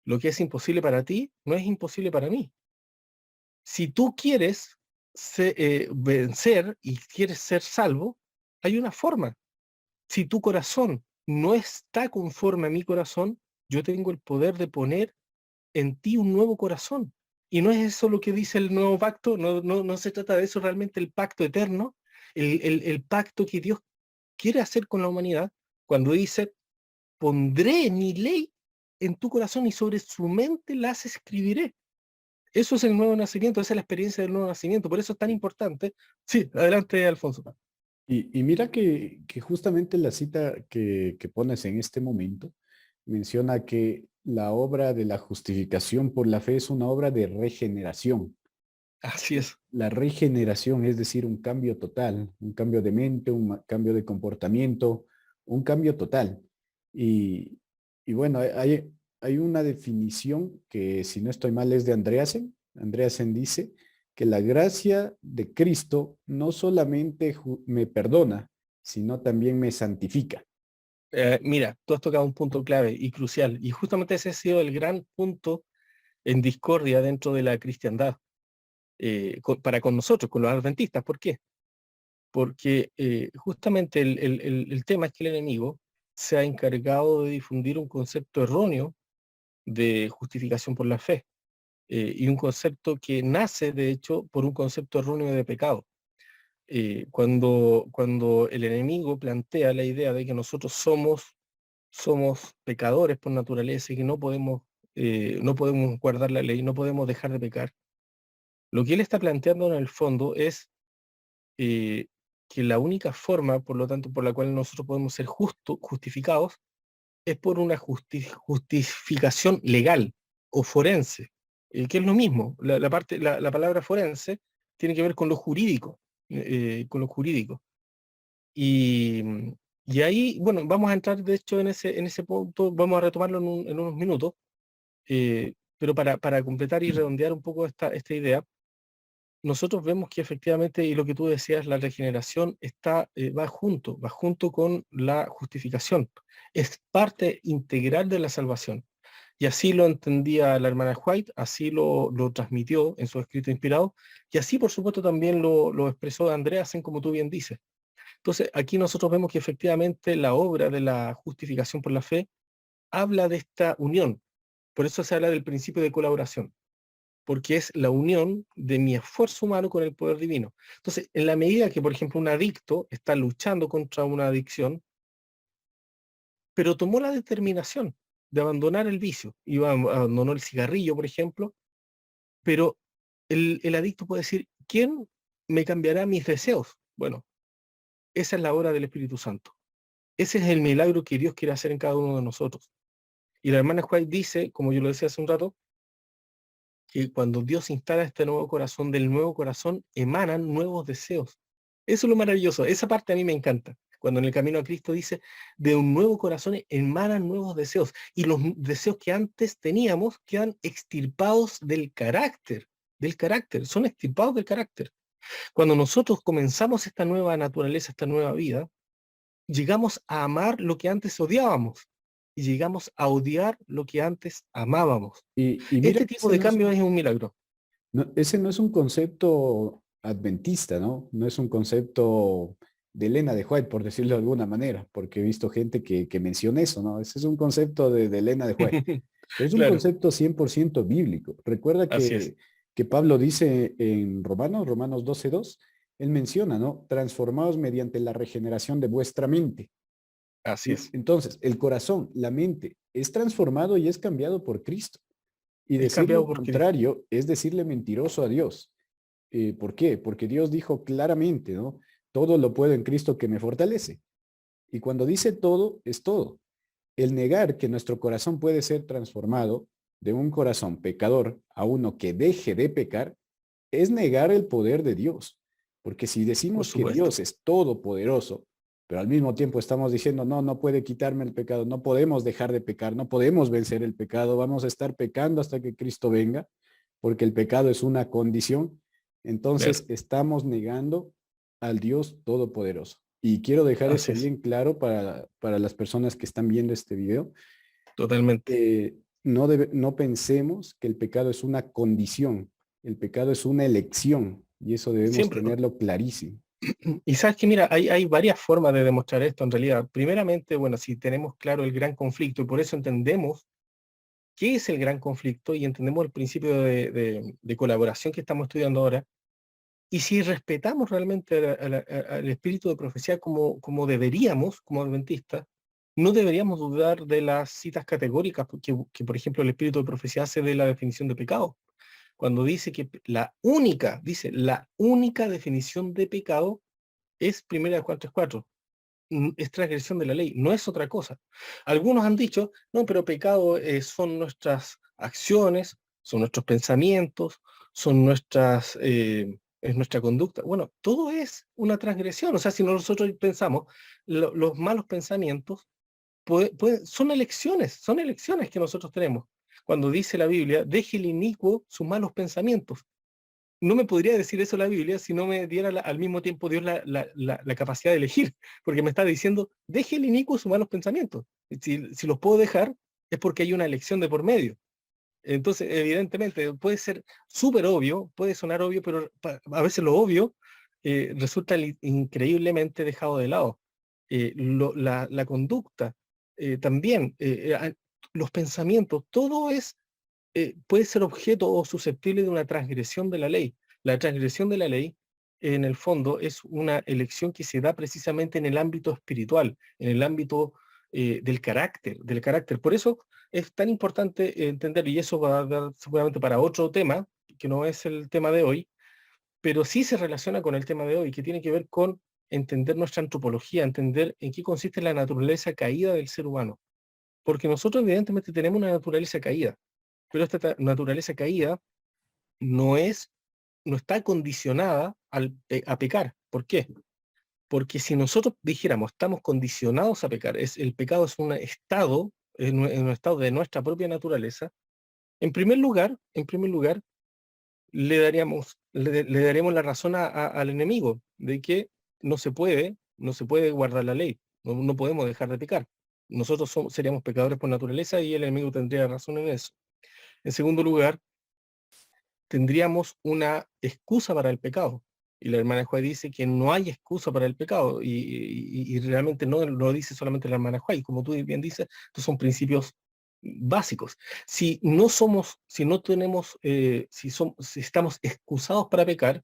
lo que es imposible para ti no es imposible para mí. Si tú quieres vencer y quieres ser salvo, hay una forma. Si tu corazón no está conforme a mi corazón, yo tengo el poder de poner en ti un nuevo corazón. Y no es eso lo que dice el nuevo pacto, no se trata de eso realmente, el pacto eterno, el pacto que Dios quiere hacer con la humanidad, cuando dice: pondré mi ley en tu corazón y sobre su mente las escribiré. Eso es el nuevo nacimiento, esa es la experiencia del nuevo nacimiento, por eso es tan importante. Sí, adelante, Alfonso. Y mira que justamente la cita que pones en este momento menciona que la obra de la justificación por la fe es una obra de regeneración. Así es. La regeneración es decir, un cambio total, un cambio de mente, un cambio de comportamiento, un cambio total. Y, y bueno, hay una definición que, si no estoy mal, es de Andreasen. Andreasen dice que la gracia de Cristo no solamente me perdona, sino también me santifica. Mira, tú has tocado un punto clave y crucial, y justamente ese ha sido el gran punto en discordia dentro de la cristiandad, para con nosotros, con los adventistas. ¿Por qué? Porque justamente el tema es que el enemigo se ha encargado de difundir un concepto erróneo de justificación por la fe, y un concepto que nace, de hecho, por un concepto erróneo de pecado. Cuando el enemigo plantea la idea de que nosotros somos pecadores por naturaleza y que no podemos guardar la ley, no podemos dejar de pecar, lo que él está planteando en el fondo es eh, que la única forma, por lo tanto, por la cual nosotros podemos ser justificados, es por una justificación legal o forense, que es lo mismo. La palabra forense tiene que ver con lo jurídico, con lo jurídico. Y, y ahí, bueno, vamos a entrar de hecho en ese punto, vamos a retomarlo en unos minutos, pero para completar y redondear un poco esta idea, nosotros vemos que efectivamente, y lo que tú decías, la regeneración va junto con la justificación. Es parte integral de la salvación. Y así lo entendía la hermana White, así lo transmitió en su escrito inspirado, y así por supuesto también lo expresó Andreasen, como tú bien dices. Entonces, aquí nosotros vemos que efectivamente la obra de la justificación por la fe habla de esta unión. Por eso se habla del principio de colaboración, porque es la unión de mi esfuerzo humano con el poder divino. Entonces, en la medida que, por ejemplo, un adicto está luchando contra una adicción, pero tomó la determinación de abandonar el vicio, abandonó el cigarrillo, por ejemplo, pero el adicto puede decir, ¿quién me cambiará mis deseos? Bueno, esa es la obra del Espíritu Santo. Ese es el milagro que Dios quiere hacer en cada uno de nosotros. Y la hermana White dice, como yo lo decía hace un rato, que cuando Dios instala este nuevo corazón, del nuevo corazón emanan nuevos deseos. Eso es lo maravilloso. Esa parte a mí me encanta. Cuando en el camino a Cristo dice, de un nuevo corazón emanan nuevos deseos. Y los deseos que antes teníamos quedan extirpados del carácter, son extirpados del carácter. Cuando nosotros comenzamos esta nueva naturaleza, esta nueva vida, llegamos a amar lo que antes odiábamos y llegamos a odiar lo que antes amábamos. Y mira Este que tipo de cambio es un milagro. ese no es un concepto adventista, ¿no? No es un concepto de Elena de White, por decirlo de alguna manera, porque he visto gente que menciona eso, ¿no? Ese es un concepto de Elena de White, pero es un Claro, concepto 100% bíblico. Recuerda así es, que Pablo dice en Romanos 12:2, él menciona, ¿no? Transformados mediante la regeneración de vuestra mente. así Y es. entonces, el corazón, la mente, es transformado y es cambiado por Cristo. Y Es decir cambiado lo por Cristo. contrario es decirle mentiroso a Dios. ¿Por qué? Porque Dios dijo claramente, ¿no? Todo lo puedo en Cristo que me fortalece. Y cuando dice todo, es todo. El negar que nuestro corazón puede ser transformado de un corazón pecador a uno que deje de pecar es negar el poder de Dios. Porque si Por decimos que supuesto. Dios es todopoderoso, pero al mismo tiempo estamos diciendo, no, no puede quitarme el pecado, no podemos dejar de pecar, no podemos vencer el pecado, vamos a estar pecando hasta que Cristo venga, porque el pecado es una condición, Claro, entonces estamos negando al Dios todopoderoso. Y quiero dejar así eso es. bien claro para las personas que están viendo este video. Totalmente. No pensemos que el pecado es una condición, el pecado es una elección y eso debemos Siempre. tenerlo clarísimo. Y sabes que, mira, hay varias formas de demostrar esto en realidad. Primeramente, bueno, si tenemos claro el gran conflicto y por eso entendemos qué es el gran conflicto y entendemos el principio de colaboración que estamos estudiando ahora, y si respetamos realmente al espíritu de profecía como deberíamos, como adventistas, no deberíamos dudar de las citas categóricas que, por ejemplo, el espíritu de profecía hace de la definición de pecado. Cuando dice que la única definición de pecado es 1 Juan 3:4, es transgresión de la ley, no es otra cosa. Algunos han dicho, no, pero pecado son nuestras acciones, son nuestros pensamientos, son es nuestra conducta. Bueno, todo es una transgresión. O sea, si nosotros pensamos, los malos pensamientos son elecciones que nosotros tenemos. Cuando dice la Biblia, deje el inicuo sus malos pensamientos. No me podría decir eso la Biblia si no me diera al mismo tiempo Dios la capacidad de elegir, porque me está diciendo, deje el inicuo sus malos pensamientos. Si los puedo dejar, es porque hay una elección de por medio. Entonces, evidentemente, puede ser súper obvio, puede sonar obvio, pero a veces lo obvio resulta increíblemente dejado de lado. La conducta, también, los pensamientos, todo puede ser objeto o susceptible de una transgresión de la ley. La transgresión de la ley, en el fondo, es una elección que se da precisamente en el ámbito espiritual, en el ámbito del carácter. Por eso es tan importante entender, y eso va a dar seguramente para otro tema, que no es el tema de hoy, pero sí se relaciona con el tema de hoy, que tiene que ver con entender nuestra antropología, entender en qué consiste la naturaleza caída del ser humano. Porque nosotros evidentemente tenemos una naturaleza caída, pero esta naturaleza caída no es, no está condicionada a pecar. ¿Por qué? Porque si nosotros dijéramos estamos condicionados a pecar, el pecado es un estado, es un estado de nuestra propia naturaleza, en primer lugar, le daremos la razón al enemigo de que no se puede guardar la ley, no podemos dejar de pecar. Nosotros seríamos pecadores por naturaleza y el enemigo tendría razón en eso. En segundo lugar, tendríamos una excusa para el pecado. Y la hermana Juárez dice que no hay excusa para el pecado, y realmente no lo dice solamente la hermana Juárez. Como tú bien dices, estos son principios básicos. Si no somos, si no tenemos, si estamos excusados para pecar,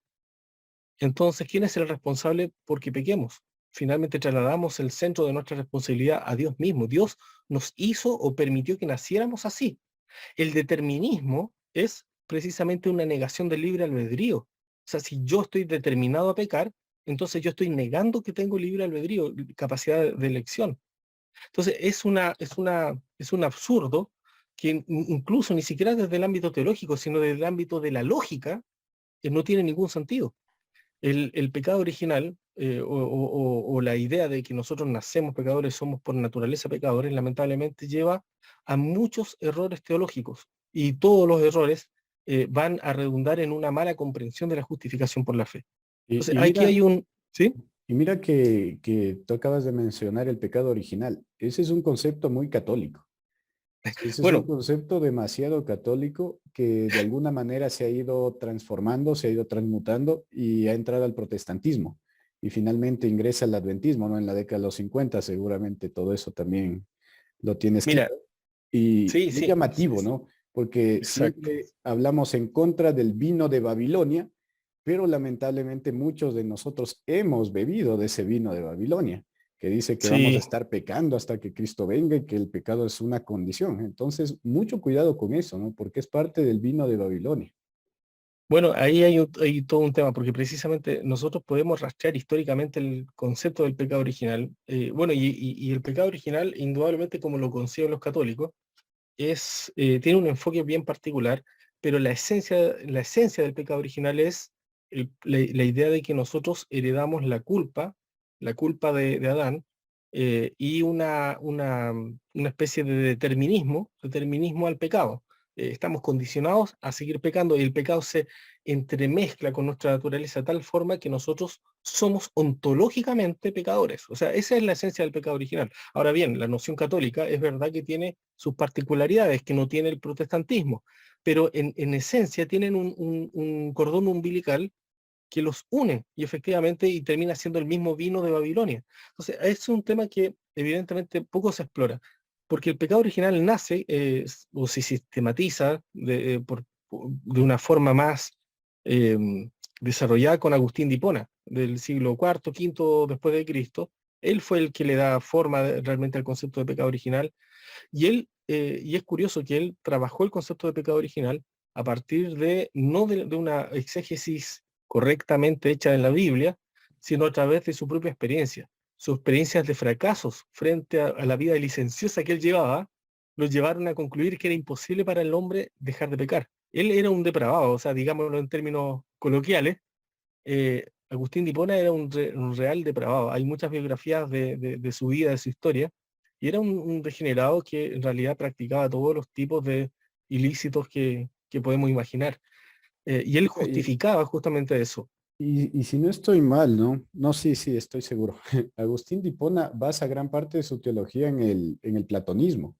entonces, ¿quién es el responsable porque pequemos? Finalmente trasladamos el centro de nuestra responsabilidad a Dios mismo. Dios nos hizo o permitió que naciéramos así. El determinismo es precisamente una negación del libre albedrío. O sea, si yo estoy determinado a pecar, entonces yo estoy negando que tengo libre albedrío, capacidad de elección. Entonces es un absurdo que incluso ni siquiera desde el ámbito teológico, sino desde el ámbito de la lógica, no tiene ningún sentido. El pecado original, o la idea de que nosotros nacemos pecadores, somos por naturaleza pecadores, lamentablemente lleva a muchos errores teológicos, y todos los errores van a redundar en una mala comprensión de la justificación por la fe. Entonces, Y aquí mira, hay un... ¿Sí? y mira que tú acabas de mencionar el pecado original. Ese es un concepto muy católico. Sí, ese es un Bueno, concepto demasiado católico que de alguna manera se ha ido transformando, se ha ido transmutando y ha entrado al protestantismo. Y finalmente ingresa al adventismo, ¿no? En la década de los 50 seguramente todo eso también lo tienes mira, claro. Y sí, es sí, sí, llamativo, sí, ¿no? Porque exacto. siempre hablamos en contra del vino de Babilonia, pero lamentablemente muchos de nosotros hemos bebido de ese vino de Babilonia, que dice que vamos a Sí, estar pecando hasta que Cristo venga y que el pecado es una condición. Entonces, mucho cuidado con eso, ¿no? Porque es parte del vino de Babilonia. bueno, ahí hay todo un tema, porque precisamente nosotros podemos rastrear históricamente el concepto del pecado original. Bueno, y el pecado original, indudablemente, como lo conciben los católicos, tiene un enfoque bien particular, pero la esencia del pecado original es la idea de que nosotros heredamos la culpa de Adán, y una especie de determinismo al pecado. Estamos condicionados a seguir pecando, y el pecado se entremezcla con nuestra naturaleza de tal forma que nosotros somos ontológicamente pecadores. O sea, esa es la esencia del pecado original. Ahora bien, la noción católica es verdad que tiene sus particularidades que no tiene el protestantismo, pero en esencia tienen un cordón umbilical que los une, y efectivamente y termina siendo el mismo vino de Babilonia. Entonces, es un tema que evidentemente poco se explora, porque el pecado original nace, o se sistematiza de una forma más eh, desarrollada con Agustín de Hipona, del siglo cuarto, quinto después de Cristo. Él fue el que le da forma realmente al concepto de pecado original, y es curioso que él trabajó el concepto de pecado original a partir no de una exégesis correctamente hecha en la Biblia, sino a través de su propia experiencia. Sus experiencias de fracasos frente a la vida licenciosa que él llevaba, los llevaron a concluir que era imposible para el hombre dejar de pecar. Él era un depravado, o sea, digámoslo en términos coloquiales. Agustín de Hipona era un real depravado. Hay muchas biografías de su vida, de su historia, y era un degenerado que en realidad practicaba todos los tipos de ilícitos que podemos imaginar. Y él Mira, justificaba justamente eso. y si no estoy mal, ¿no? No, sí, sí, estoy seguro. Agustín de Hipona basa gran parte de su teología en el platonismo.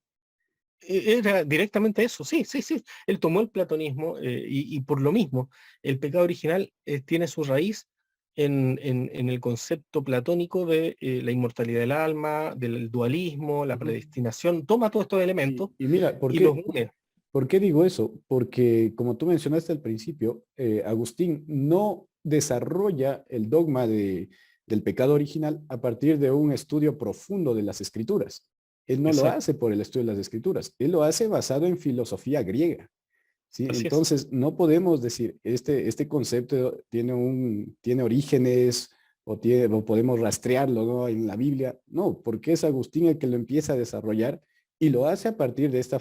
Era directamente eso, sí, sí, sí. Él tomó el platonismo, y por lo mismo, el pecado original tiene su raíz en el concepto platónico de la inmortalidad del alma, del dualismo, la Ujú. predestinación. Toma todos estos elementos Y mira, y los une. ¿por qué digo eso? Porque como tú mencionaste al principio, Agustín no desarrolla el dogma del pecado original a partir de un estudio profundo de las escrituras. Él no lo Exacto, hace por el estudio de las escrituras, él lo hace basado en filosofía griega. ¿Sí? así es. Entonces, no podemos decir, este concepto tiene orígenes o podemos rastrearlo, ¿no? En la Biblia. No, porque es Agustín el que lo empieza a desarrollar y lo hace a partir de esta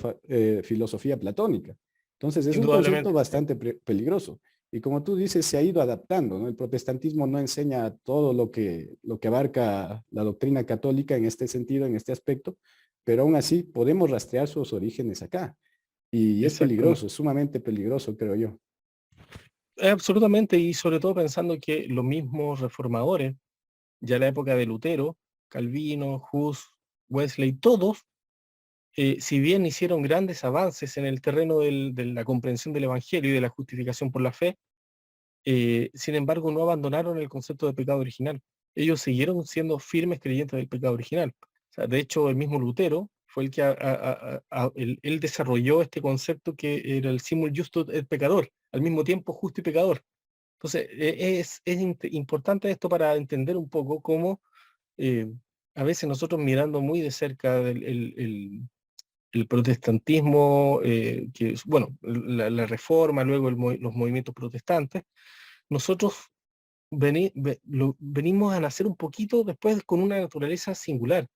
filosofía platónica. Entonces, es un concepto Indudablemente, sí. bastante peligroso. Y como tú dices, se ha ido adaptando, ¿no? El protestantismo no enseña todo lo que abarca la doctrina católica en este sentido, en este aspecto, pero aún así podemos rastrear sus orígenes acá. Y es Exacto. peligroso, es sumamente peligroso, creo yo. Absolutamente, y sobre todo pensando que los mismos reformadores, ya en la época de Lutero, Calvino, Hus, Wesley, todos, si bien hicieron grandes avances en el terreno de la comprensión del Evangelio y de la justificación por la fe, sin embargo no abandonaron el concepto de pecado original. Ellos siguieron siendo firmes creyentes del pecado original. O sea, de hecho, el mismo Lutero fue el que él desarrolló este concepto que era el simul justus et pecador, al mismo tiempo justo y pecador. Entonces, importante esto para entender un poco cómo eh, a veces nosotros mirando muy de cerca el protestantismo, que es, bueno, la reforma, luego los movimientos protestantes, nosotros venimos a nacer un poquito después con una naturaleza singular,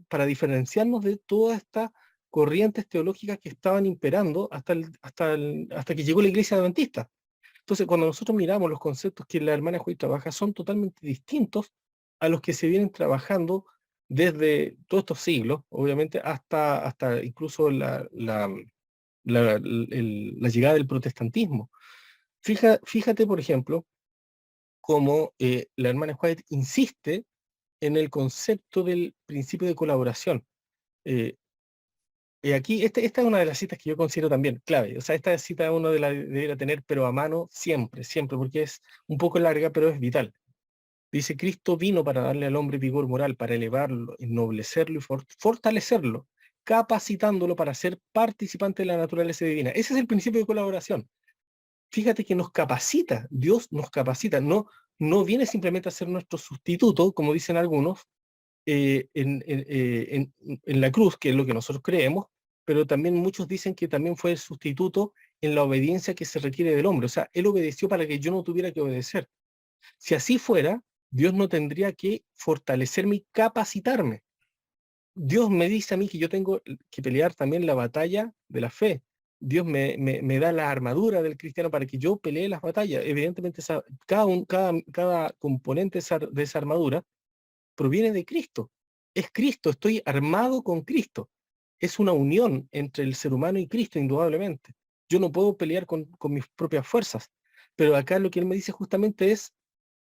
para diferenciarnos de todas estas corrientes teológicas que estaban imperando hasta que llegó la iglesia adventista. Entonces, cuando nosotros miramos los conceptos que la hermana Joy trabaja, son totalmente distintos a los que se vienen trabajando desde todos estos siglos, obviamente, hasta incluso la llegada del protestantismo. Fíjate, por ejemplo, cómo la hermana White insiste en el concepto del principio de colaboración. Eh, aquí, esta es una de las citas que yo considero también clave. O sea, esta cita uno debería tener, pero a mano siempre, siempre, porque es un poco larga, pero es vital. Dice, Cristo vino para darle al hombre vigor moral, para elevarlo, ennoblecerlo y fortalecerlo, capacitándolo para ser participante de la naturaleza divina. Ese es el principio de colaboración. Fíjate que nos capacita, Dios nos capacita, no viene simplemente a ser nuestro sustituto, como dicen algunos, en la cruz, que es lo que nosotros creemos, pero también muchos dicen que también fue el sustituto en la obediencia que se requiere del hombre. O sea, Él obedeció para que yo no tuviera que obedecer. Si así fuera, Dios no tendría que fortalecerme y capacitarme. Dios me dice a mí que yo tengo que pelear también la batalla de la fe. Dios me da la armadura del cristiano para que yo pelee las batallas. Evidentemente, cada componente de esa armadura proviene de Cristo. Es Cristo, estoy armado con Cristo. Es una unión entre el ser humano y Cristo, indudablemente. Yo no puedo pelear con mis propias fuerzas. Pero acá lo que él me dice justamente es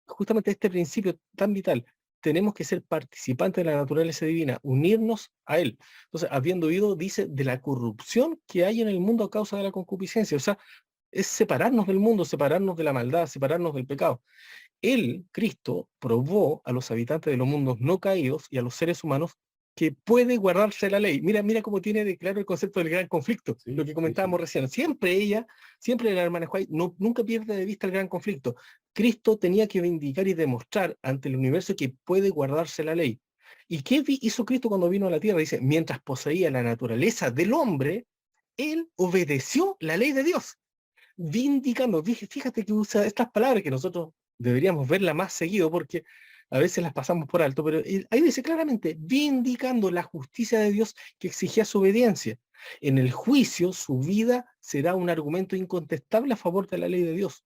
justamente este principio tan vital. Tenemos que ser participantes de la naturaleza divina, unirnos a Él. Entonces, habiendo oído, dice, de la corrupción que hay en el mundo a causa de la concupiscencia. O sea, es separarnos del mundo, separarnos de la maldad, separarnos del pecado. Él, Cristo, probó a los habitantes de los mundos no caídos y a los seres humanos que puede guardarse la ley. Mira cómo tiene de claro el concepto del gran conflicto, Sí, lo que sí, sí. comentábamos recién. Siempre la hermana White nunca pierde de vista el gran conflicto. Cristo tenía que vindicar y demostrar ante el universo que puede guardarse la ley. ¿Y qué hizo Cristo cuando vino a la tierra? Dice, mientras poseía la naturaleza del hombre, él obedeció la ley de Dios vindicando. Fíjate que usa estas palabras que nosotros deberíamos verla más seguido porque a veces las pasamos por alto, pero ahí dice claramente, vindicando la justicia de Dios que exigía su obediencia. En el juicio, su vida será un argumento incontestable a favor de la ley de Dios.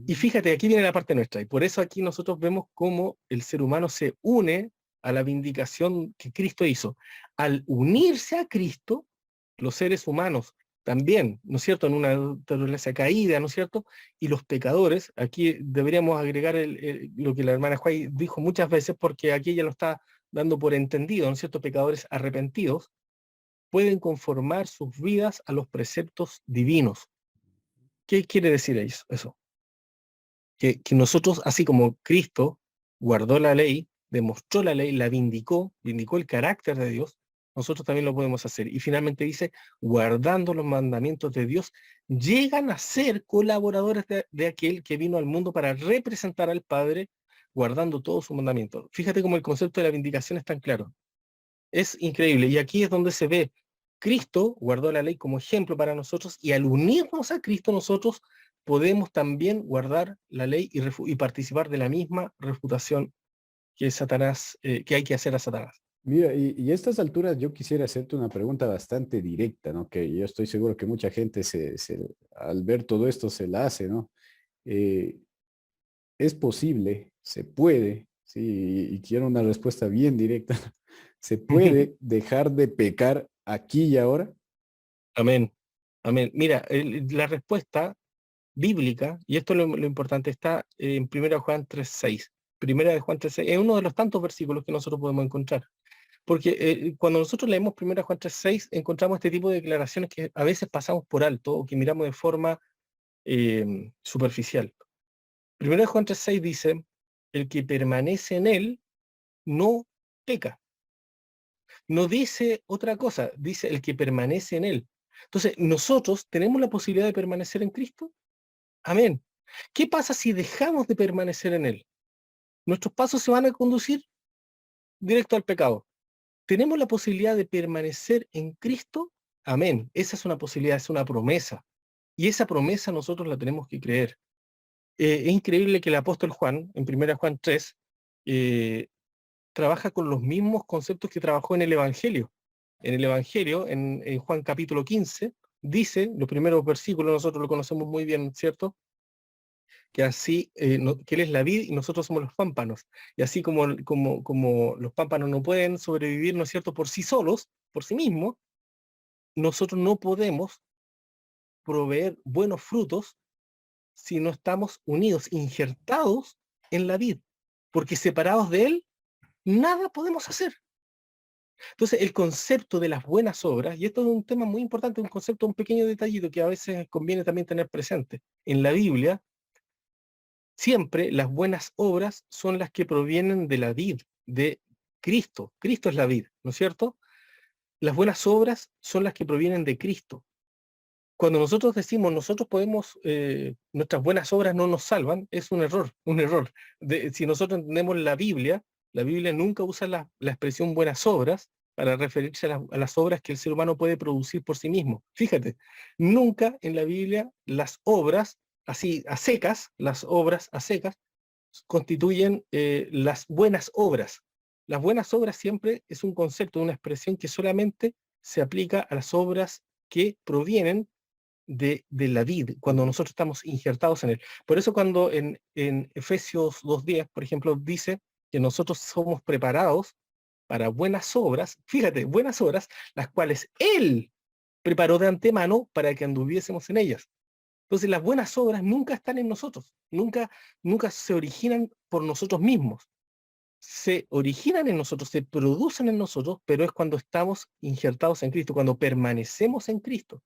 Y Mm. fíjate, aquí viene la parte nuestra, y por eso aquí nosotros vemos cómo el ser humano se une a la vindicación que Cristo hizo. Al unirse a Cristo, los seres humanos también, ¿no es cierto?, en una naturaleza caída, ¿no es cierto? Y los pecadores, aquí deberíamos agregar lo que la hermana Juay dijo muchas veces, porque aquí ella lo está dando por entendido, ¿no es cierto?, pecadores arrepentidos, pueden conformar sus vidas a los preceptos divinos. ¿Qué quiere decir eso? Que nosotros, así como Cristo guardó la ley, demostró la ley, la vindicó el carácter de Dios, nosotros también lo podemos hacer. Y finalmente dice, guardando los mandamientos de Dios, llegan a ser colaboradores de aquel que vino al mundo para representar al Padre, guardando todos sus mandamientos. Fíjate cómo el concepto de la vindicación es tan claro. Es increíble. Y aquí es donde se ve, Cristo guardó la ley como ejemplo para nosotros y al unirnos a Cristo nosotros podemos también guardar la ley y participar de la misma refutación que Satanás, que hay que hacer a Satanás. Mira, y a estas alturas yo quisiera hacerte una pregunta bastante directa, ¿no? Que yo estoy seguro que mucha gente al ver todo esto se la hace, ¿no? Eh, ¿Es posible, se puede, sí, y quiero una respuesta bien directa, ¿se puede dejar de pecar aquí y ahora? Amén. Amén. Mira, la respuesta bíblica, y esto es lo importante, está en 1 Juan 3:6. Primera de Juan 3:6 es uno de los tantos versículos que nosotros podemos encontrar. Porque cuando nosotros leemos 1 Juan 3:6, encontramos este tipo de declaraciones que a veces pasamos por alto o que miramos de forma superficial. 1 Juan 3:6 dice, el que permanece en él no peca. No dice otra cosa, dice el que permanece en él. Entonces, ¿nosotros tenemos la posibilidad de permanecer en Cristo? Amén. ¿Qué pasa si dejamos de permanecer en él? Nuestros pasos se van a conducir directo al pecado. ¿Tenemos la posibilidad de permanecer en Cristo? Amén. Esa es una posibilidad, es una promesa. Y esa promesa nosotros la tenemos que creer. Es increíble que el apóstol Juan, en 1 Juan 3, trabaja con los mismos conceptos que trabajó en el Evangelio. En el Evangelio, en Juan capítulo 15, dice, los primeros versículos nosotros lo conocemos muy bien, ¿cierto? Que así, que Él es la vid y nosotros somos los pámpanos. Y así como los pámpanos no pueden sobrevivir, ¿no es cierto?, por sí solos, por sí mismos, nosotros no podemos proveer buenos frutos si no estamos unidos, injertados en la vid, porque separados de Él, nada podemos hacer. Entonces, el concepto de las buenas obras, y esto es un tema muy importante, un concepto, un pequeño detallito que a veces conviene también tener presente. En la Biblia, siempre las buenas obras son las que provienen de la vid, de Cristo. Cristo es la vid, ¿no es cierto? Las buenas obras son las que provienen de Cristo. Cuando nosotros decimos, nosotros podemos, nuestras buenas obras no nos salvan, es un error, un error. Si nosotros entendemos la Biblia nunca usa la expresión buenas obras para referirse a las obras que el ser humano puede producir por sí mismo. Fíjate, nunca en la Biblia las obras, así a secas, las obras a secas, constituyen las buenas obras. Las buenas obras siempre es un concepto, una expresión que solamente se aplica a las obras que provienen de la vid, cuando nosotros estamos injertados en él. Por eso cuando en Efesios 2:10, por ejemplo, dice que nosotros somos preparados para buenas obras, fíjate, buenas obras, las cuales Él preparó de antemano para que anduviésemos en ellas. Entonces las buenas obras nunca están en nosotros, nunca se originan por nosotros mismos. Se originan en nosotros, se producen en nosotros, pero es cuando estamos injertados en Cristo, cuando permanecemos en Cristo.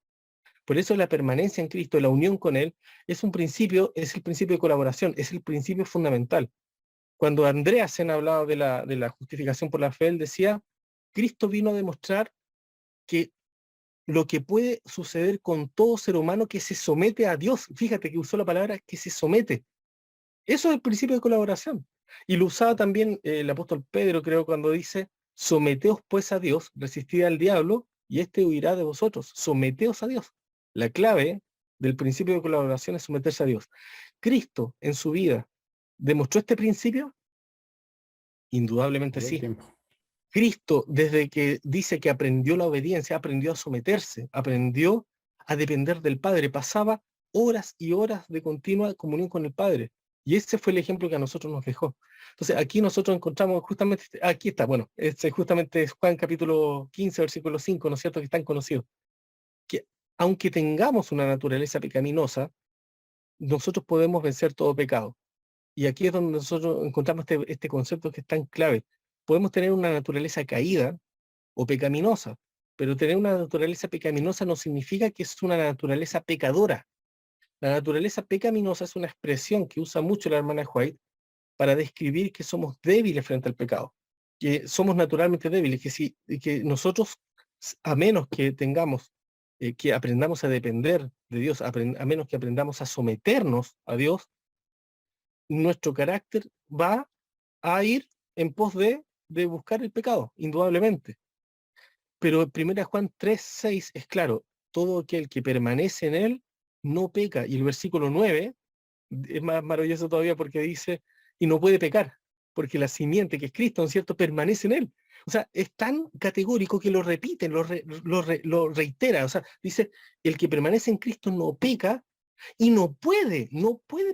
Por eso la permanencia en Cristo, la unión con Él, es un principio, es el principio de colaboración, es el principio fundamental. Cuando Andreasen hablaba de la justificación por la fe, él decía, Cristo vino a demostrar que lo que puede suceder con todo ser humano que se somete a Dios, fíjate que usó la palabra que se somete. Eso es el principio de colaboración. Y lo usaba también el apóstol Pedro, creo, cuando dice, someteos pues a Dios, resistid al diablo, y éste huirá de vosotros. Someteos a Dios. La clave del principio de colaboración es someterse a Dios. Cristo, en su vida, ¿demostró este principio? Indudablemente Todo el sí. tiempo. Cristo, desde que dice que aprendió la obediencia, aprendió a someterse, aprendió a depender del Padre, pasaba horas y horas de continua comunión con el Padre. Y ese fue el ejemplo que a nosotros nos dejó. Entonces, aquí nosotros encontramos justamente, aquí está, bueno, este justamente es Juan capítulo 15, versículo 5, ¿no es cierto?, que es tan conocido. Que aunque tengamos una naturaleza pecaminosa, nosotros podemos vencer todo pecado. Y aquí es donde nosotros encontramos este concepto que es tan clave. Podemos tener una naturaleza caída o pecaminosa, pero tener una naturaleza pecaminosa no significa que es una naturaleza pecadora. La naturaleza pecaminosa es una expresión que usa mucho la hermana White para describir que somos débiles frente al pecado, que somos naturalmente débiles, que nosotros, a menos que tengamos, que aprendamos a depender de Dios, a menos que aprendamos a someternos a Dios, nuestro carácter va a ir en pos de buscar el pecado, indudablemente. Pero 1 Juan 3:6 es claro, todo aquel que permanece en él no peca. Y el versículo 9 es más maravilloso todavía porque dice, y no puede pecar, porque la simiente que es Cristo, ¿no es cierto?, permanece en él. O sea, es tan categórico que lo repite, lo reitera. O sea, dice, el que permanece en Cristo no peca y no puede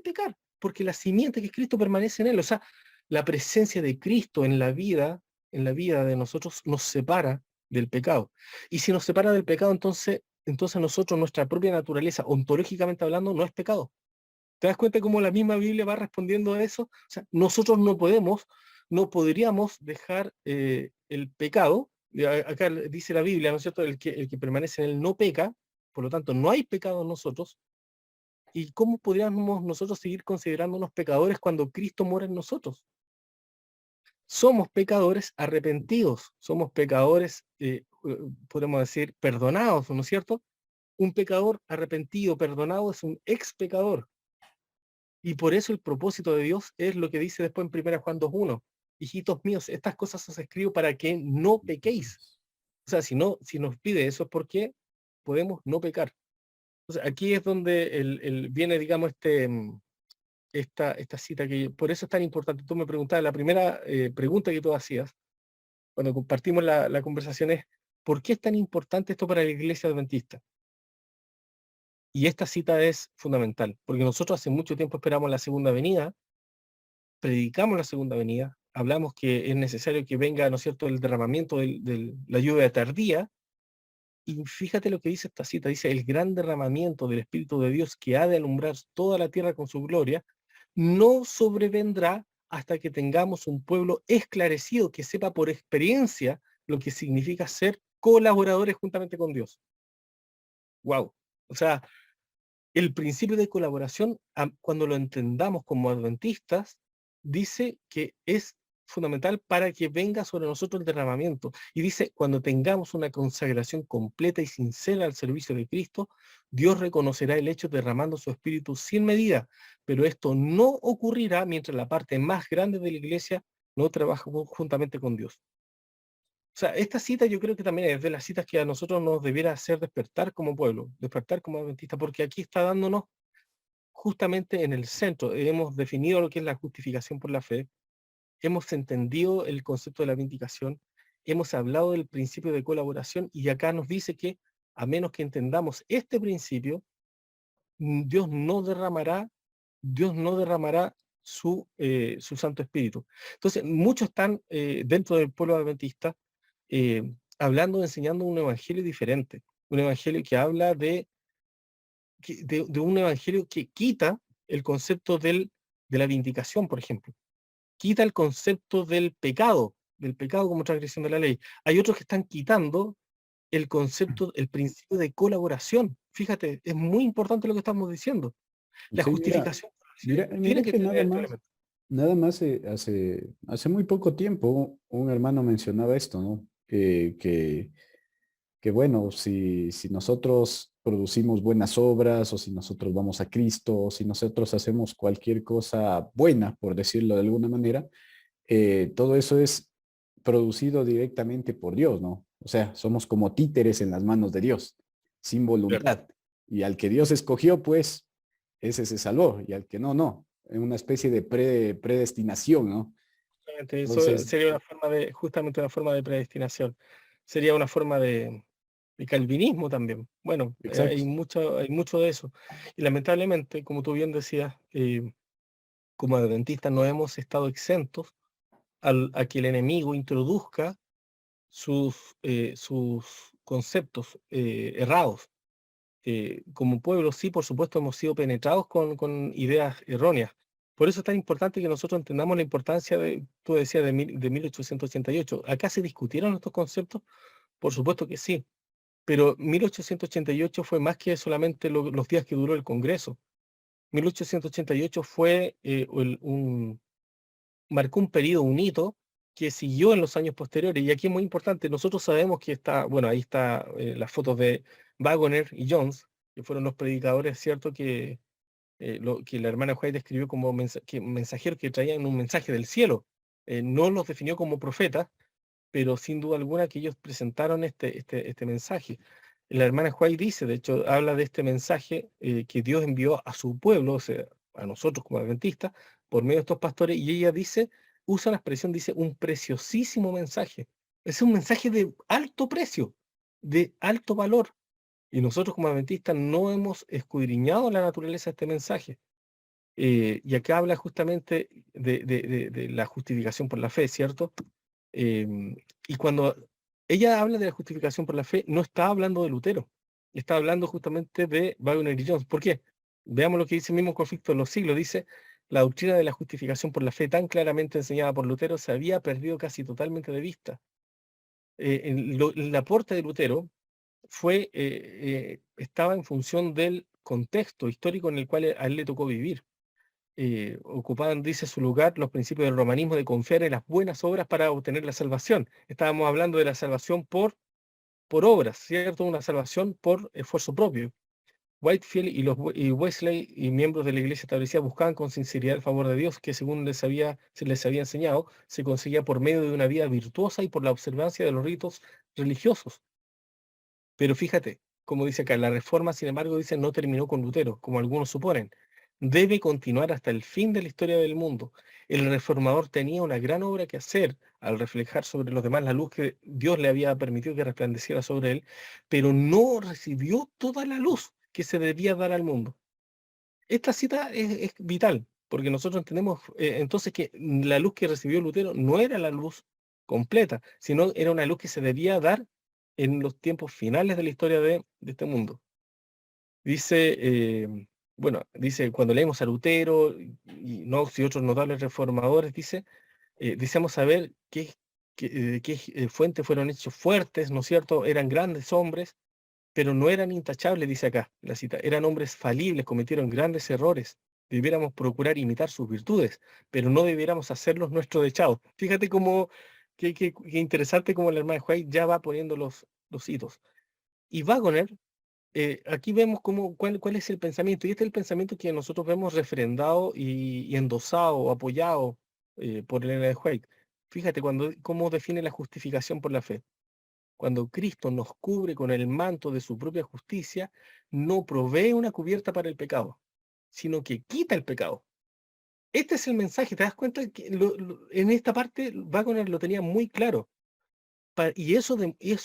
pecar, porque la simiente que es Cristo permanece en él. O sea, la presencia de Cristo en la vida de nosotros nos separa del pecado. Y si nos separa del pecado, entonces nosotros, nuestra propia naturaleza, ontológicamente hablando, no es pecado. ¿Te das cuenta cómo la misma Biblia va respondiendo a eso? O sea, nosotros no podríamos dejar el pecado. Acá dice la Biblia, ¿no es cierto? El que permanece en él no peca, por lo tanto no hay pecado en nosotros. ¿Y cómo podríamos nosotros seguir considerándonos pecadores cuando Cristo muere en nosotros? Somos pecadores arrepentidos, somos pecadores, podemos decir, perdonados, ¿no es cierto? Un pecador arrepentido, perdonado, es un ex pecador. Y por eso el propósito de Dios es lo que dice después en 1 Juan 2:1. Hijitos míos, estas cosas os escribo para que no pequéis. O sea, si nos pide eso es porque podemos no pecar. Entonces, aquí es donde viene, digamos, esta cita que por eso es tan importante. Tú me preguntabas, la primera pregunta que tú hacías cuando compartimos la conversación es, ¿por qué es tan importante esto para la iglesia adventista? Y esta cita es fundamental, porque nosotros hace mucho tiempo esperamos la segunda venida, predicamos la segunda venida, hablamos que es necesario que venga, ¿no es cierto?, el derramamiento de la lluvia tardía, y fíjate lo que dice esta cita, dice, el gran derramamiento del Espíritu de Dios que ha de alumbrar toda la tierra con su gloria, no sobrevendrá hasta que tengamos un pueblo esclarecido que sepa por experiencia lo que significa ser colaboradores juntamente con Dios. Wow. O sea, el principio de colaboración, cuando lo entendamos como adventistas, dice que es fundamental para que venga sobre nosotros el derramamiento. Y dice, cuando tengamos una consagración completa y sincera al servicio de Cristo, Dios reconocerá el hecho derramando su espíritu sin medida, pero esto no ocurrirá mientras la parte más grande de la iglesia no trabaja juntamente con Dios. O sea, esta cita yo creo que también es de las citas que a nosotros nos debiera hacer despertar como pueblo, despertar como adventistas, porque aquí está dándonos justamente en el centro. Hemos definido lo que es la justificación por la fe, hemos entendido el concepto de la vindicación, hemos hablado del principio de colaboración y acá nos dice que a menos que entendamos este principio, Dios no derramará su Santo Espíritu. Entonces, muchos están dentro del pueblo adventista hablando, enseñando un evangelio diferente, un evangelio que habla de un evangelio que quita el concepto de la vindicación, por ejemplo. Quita el concepto del pecado como transgresión de la ley. Hay otros que están quitando el concepto, el principio de colaboración. Fíjate, es muy importante lo que estamos diciendo. La Sí, mira, justificación tiene mira que que tener estos elementos. nada más hace muy poco tiempo un hermano mencionaba esto, ¿no? Que bueno, si nosotros producimos buenas obras o si nosotros vamos a Cristo o si nosotros hacemos cualquier cosa buena, por decirlo de alguna manera, todo eso es producido directamente por Dios, ¿no? O sea, somos como títeres en las manos de Dios, sin Claro. voluntad. Y al que Dios escogió, pues, ese se salvó, y al que no, no. En una especie de predestinación, ¿no? Justamente eso Entonces, sería justamente una forma de predestinación. Sería una forma de calvinismo también. Bueno, exacto. hay mucho de eso. Y lamentablemente, como tú bien decías, como adventistas no hemos estado exentos a que el enemigo introduzca sus conceptos errados. Como pueblo, sí, por supuesto, hemos sido penetrados con ideas erróneas. Por eso es tan importante que nosotros entendamos la importancia tú decías, de 1888. ¿Acá se discutieron estos conceptos? Por supuesto que sí, pero 1888 fue más que solamente los días que duró el Congreso. 1888 fue marcó un periodo, un hito, que siguió en los años posteriores. Y aquí es muy importante, nosotros sabemos que está, bueno, ahí está las fotos de Wagoner y Jones, que fueron los predicadores, ¿cierto? Que la hermana White describió como mensajeros que traían un mensaje del cielo. No los definió como profetas, pero sin duda alguna que ellos presentaron este mensaje. La hermana White dice, de hecho, habla de este mensaje que Dios envió a su pueblo, o sea, a nosotros como adventistas, por medio de estos pastores, y ella dice, usa la expresión, dice, un preciosísimo mensaje. Es un mensaje de alto precio, de alto valor. Y nosotros como adventistas no hemos escudriñado la naturaleza de este mensaje. Y acá habla justamente de la justificación por la fe, ¿cierto? Y cuando ella habla de la justificación por la fe, no está hablando de Lutero, está hablando justamente de Wagner y Jones. ¿Por qué? Veamos lo que dice el mismo Conflicto de los Siglos. Dice, la doctrina de la justificación por la fe tan claramente enseñada por Lutero se había perdido casi totalmente de vista. El aporte de Lutero estaba en función del contexto histórico en el cual a él le tocó vivir. Ocupaban, dice, su lugar los principios del romanismo de confiar en las buenas obras para obtener la salvación. Estábamos hablando de la salvación por obras, ¿cierto? Una salvación por esfuerzo propio. Whitefield y Wesley y miembros de la iglesia establecida buscaban con sinceridad el favor de Dios que, según se les había enseñado, se conseguía por medio de una vida virtuosa y por la observancia de los ritos religiosos. Pero fíjate, como dice acá, la reforma, sin embargo, dice, no terminó con Lutero, como algunos suponen. Debe continuar hasta el fin de la historia del mundo. El reformador tenía una gran obra que hacer al reflejar sobre los demás la luz que Dios le había permitido que resplandeciera sobre él, pero no recibió toda la luz que se debía dar al mundo. Esta cita es vital, porque nosotros entendemos entonces que la luz que recibió Lutero no era la luz completa, sino era una luz que se debía dar en los tiempos finales de la historia de este mundo. Dice, dice, cuando leemos a Lutero y Knox y otros notables reformadores, dice, deseamos saber qué fuentes fueron hechos fuertes, ¿no es cierto? Eran grandes hombres, pero no eran intachables, dice acá la cita, eran hombres falibles, cometieron grandes errores. Debiéramos procurar imitar sus virtudes, pero no debiéramos hacerlos nuestro dechado. Fíjate cómo, qué interesante cómo el hermano White ya va poniendo los hitos. Y Wagoner, aquí vemos cuál es el pensamiento, y este es el pensamiento que nosotros vemos refrendado y endosado o apoyado por Elena de White. Fíjate cómo define la justificación por la fe. Cuando Cristo nos cubre con el manto de su propia justicia, no provee una cubierta para el pecado, sino que quita el pecado. Este es el mensaje, ¿te das cuenta? Que en esta parte Wagner lo tenía muy claro. Y eso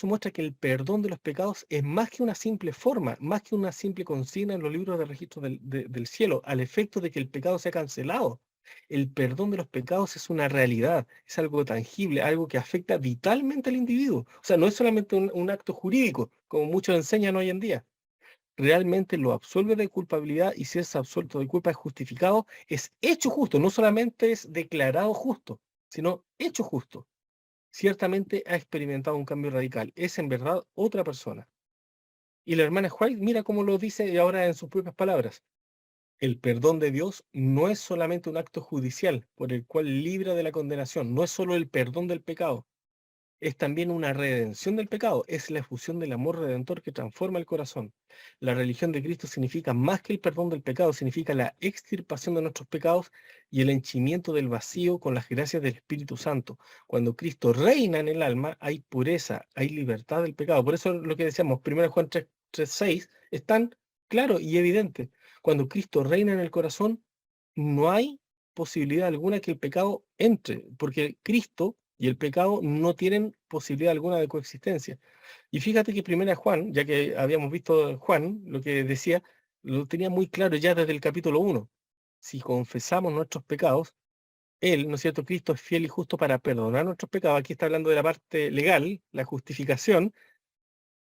muestra que el perdón de los pecados es más que una simple forma, más que una simple consigna en los libros de registro del cielo, al efecto de que el pecado sea cancelado. El perdón de los pecados es una realidad, es algo tangible, algo que afecta vitalmente al individuo. O sea, no es solamente un acto jurídico, como muchos enseñan hoy en día. Realmente lo absuelve de culpabilidad, y si es absuelto de culpa es justificado, es hecho justo, no solamente es declarado justo, sino hecho justo. Ciertamente ha experimentado un cambio radical. Es en verdad otra persona. Y la hermana White, mira cómo lo dice ahora en sus propias palabras. El perdón de Dios no es solamente un acto judicial por el cual libra de la condenación, no es solo el perdón del pecado, es también una redención del pecado, es la efusión del amor redentor que transforma el corazón. La religión de Cristo significa más que el perdón del pecado, significa la extirpación de nuestros pecados y el henchimiento del vacío con las gracias del Espíritu Santo. Cuando Cristo reina en el alma, hay pureza, hay libertad del pecado. Por eso lo que decíamos, 1 Juan 3:6, es tan claro y evidente. Cuando Cristo reina en el corazón, no hay posibilidad alguna que el pecado entre, porque Cristo y el pecado no tienen posibilidad alguna de coexistencia. Y fíjate que primera Juan, ya que habíamos visto Juan, lo que decía, lo tenía muy claro ya desde el capítulo 1. Si confesamos nuestros pecados, Él, ¿no es cierto? Cristo es fiel y justo para perdonar nuestros pecados. Aquí está hablando de la parte legal, la justificación,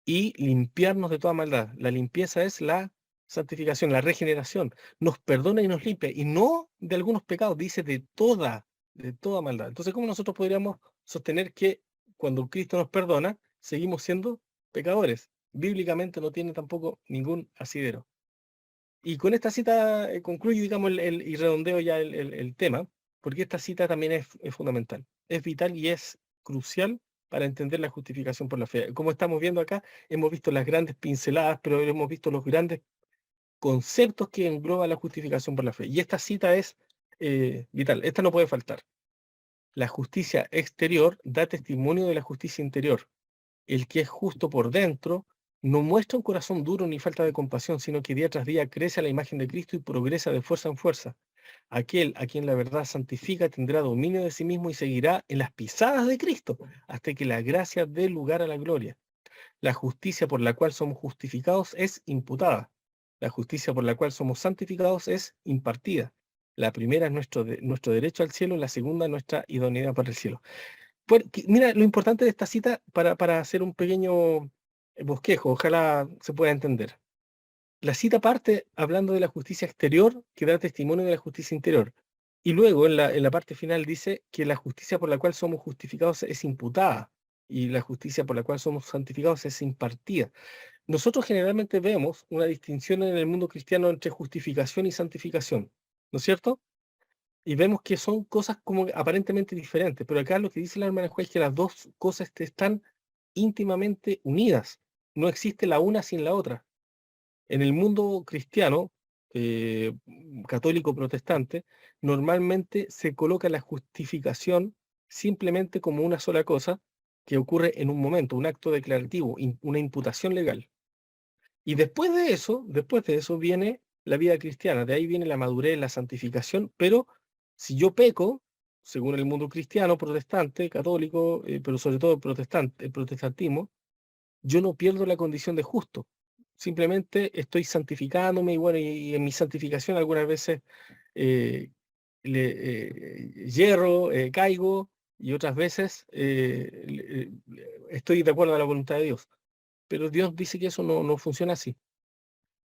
y limpiarnos de toda maldad. La limpieza es la santificación, la regeneración. Nos perdona y nos limpia, y no de algunos pecados, dice de toda maldad. Entonces, ¿cómo nosotros podríamos sostener que cuando Cristo nos perdona, seguimos siendo pecadores? Bíblicamente no tiene tampoco ningún asidero. Y con esta cita concluyo, digamos, y redondeo ya el tema, porque esta cita también es fundamental, es vital y es crucial para entender la justificación por la fe. Como estamos viendo acá, hemos visto las grandes pinceladas, pero hemos visto los grandes conceptos que engloba la justificación por la fe. Y esta cita es vital, esta no puede faltar. La justicia exterior da testimonio de la justicia interior. El que es justo por dentro no muestra un corazón duro ni falta de compasión, sino que día tras día crece a la imagen de Cristo y progresa de fuerza en fuerza. Aquel a quien la verdad santifica tendrá dominio de sí mismo y seguirá en las pisadas de Cristo hasta que la gracia dé lugar a la gloria. La justicia por la cual somos justificados es imputada. La justicia por la cual somos santificados es impartida. La primera es nuestro derecho al cielo, la segunda nuestra idoneidad para el cielo. Mira, lo importante de esta cita para hacer un pequeño bosquejo, ojalá se pueda entender. la cita parte hablando de la justicia exterior que da testimonio de la justicia interior. Y luego en la parte final dice que la justicia por la cual somos justificados es imputada y la justicia por la cual somos santificados es impartida. Nosotros generalmente vemos una distinción en el mundo cristiano entre justificación y santificación, ¿no es cierto? Y vemos que son cosas como aparentemente diferentes, pero acá lo que dice la hermana Juez es que las dos cosas están íntimamente unidas. No existe la una sin la otra. En el mundo cristiano, católico protestante, normalmente se coloca la justificación simplemente como una sola cosa que ocurre en un momento, un acto declarativo, una imputación legal. Y después de eso viene la vida cristiana, de ahí viene la madurez, la santificación, pero si yo peco, según el mundo cristiano, protestante, católico, pero sobre todo protestante, el protestantismo, yo no pierdo la condición de justo. Simplemente estoy santificándome y bueno, y en mi santificación algunas veces eh, yerro, caigo y otras veces estoy de acuerdo a la voluntad de Dios. Pero Dios dice que eso no funciona así.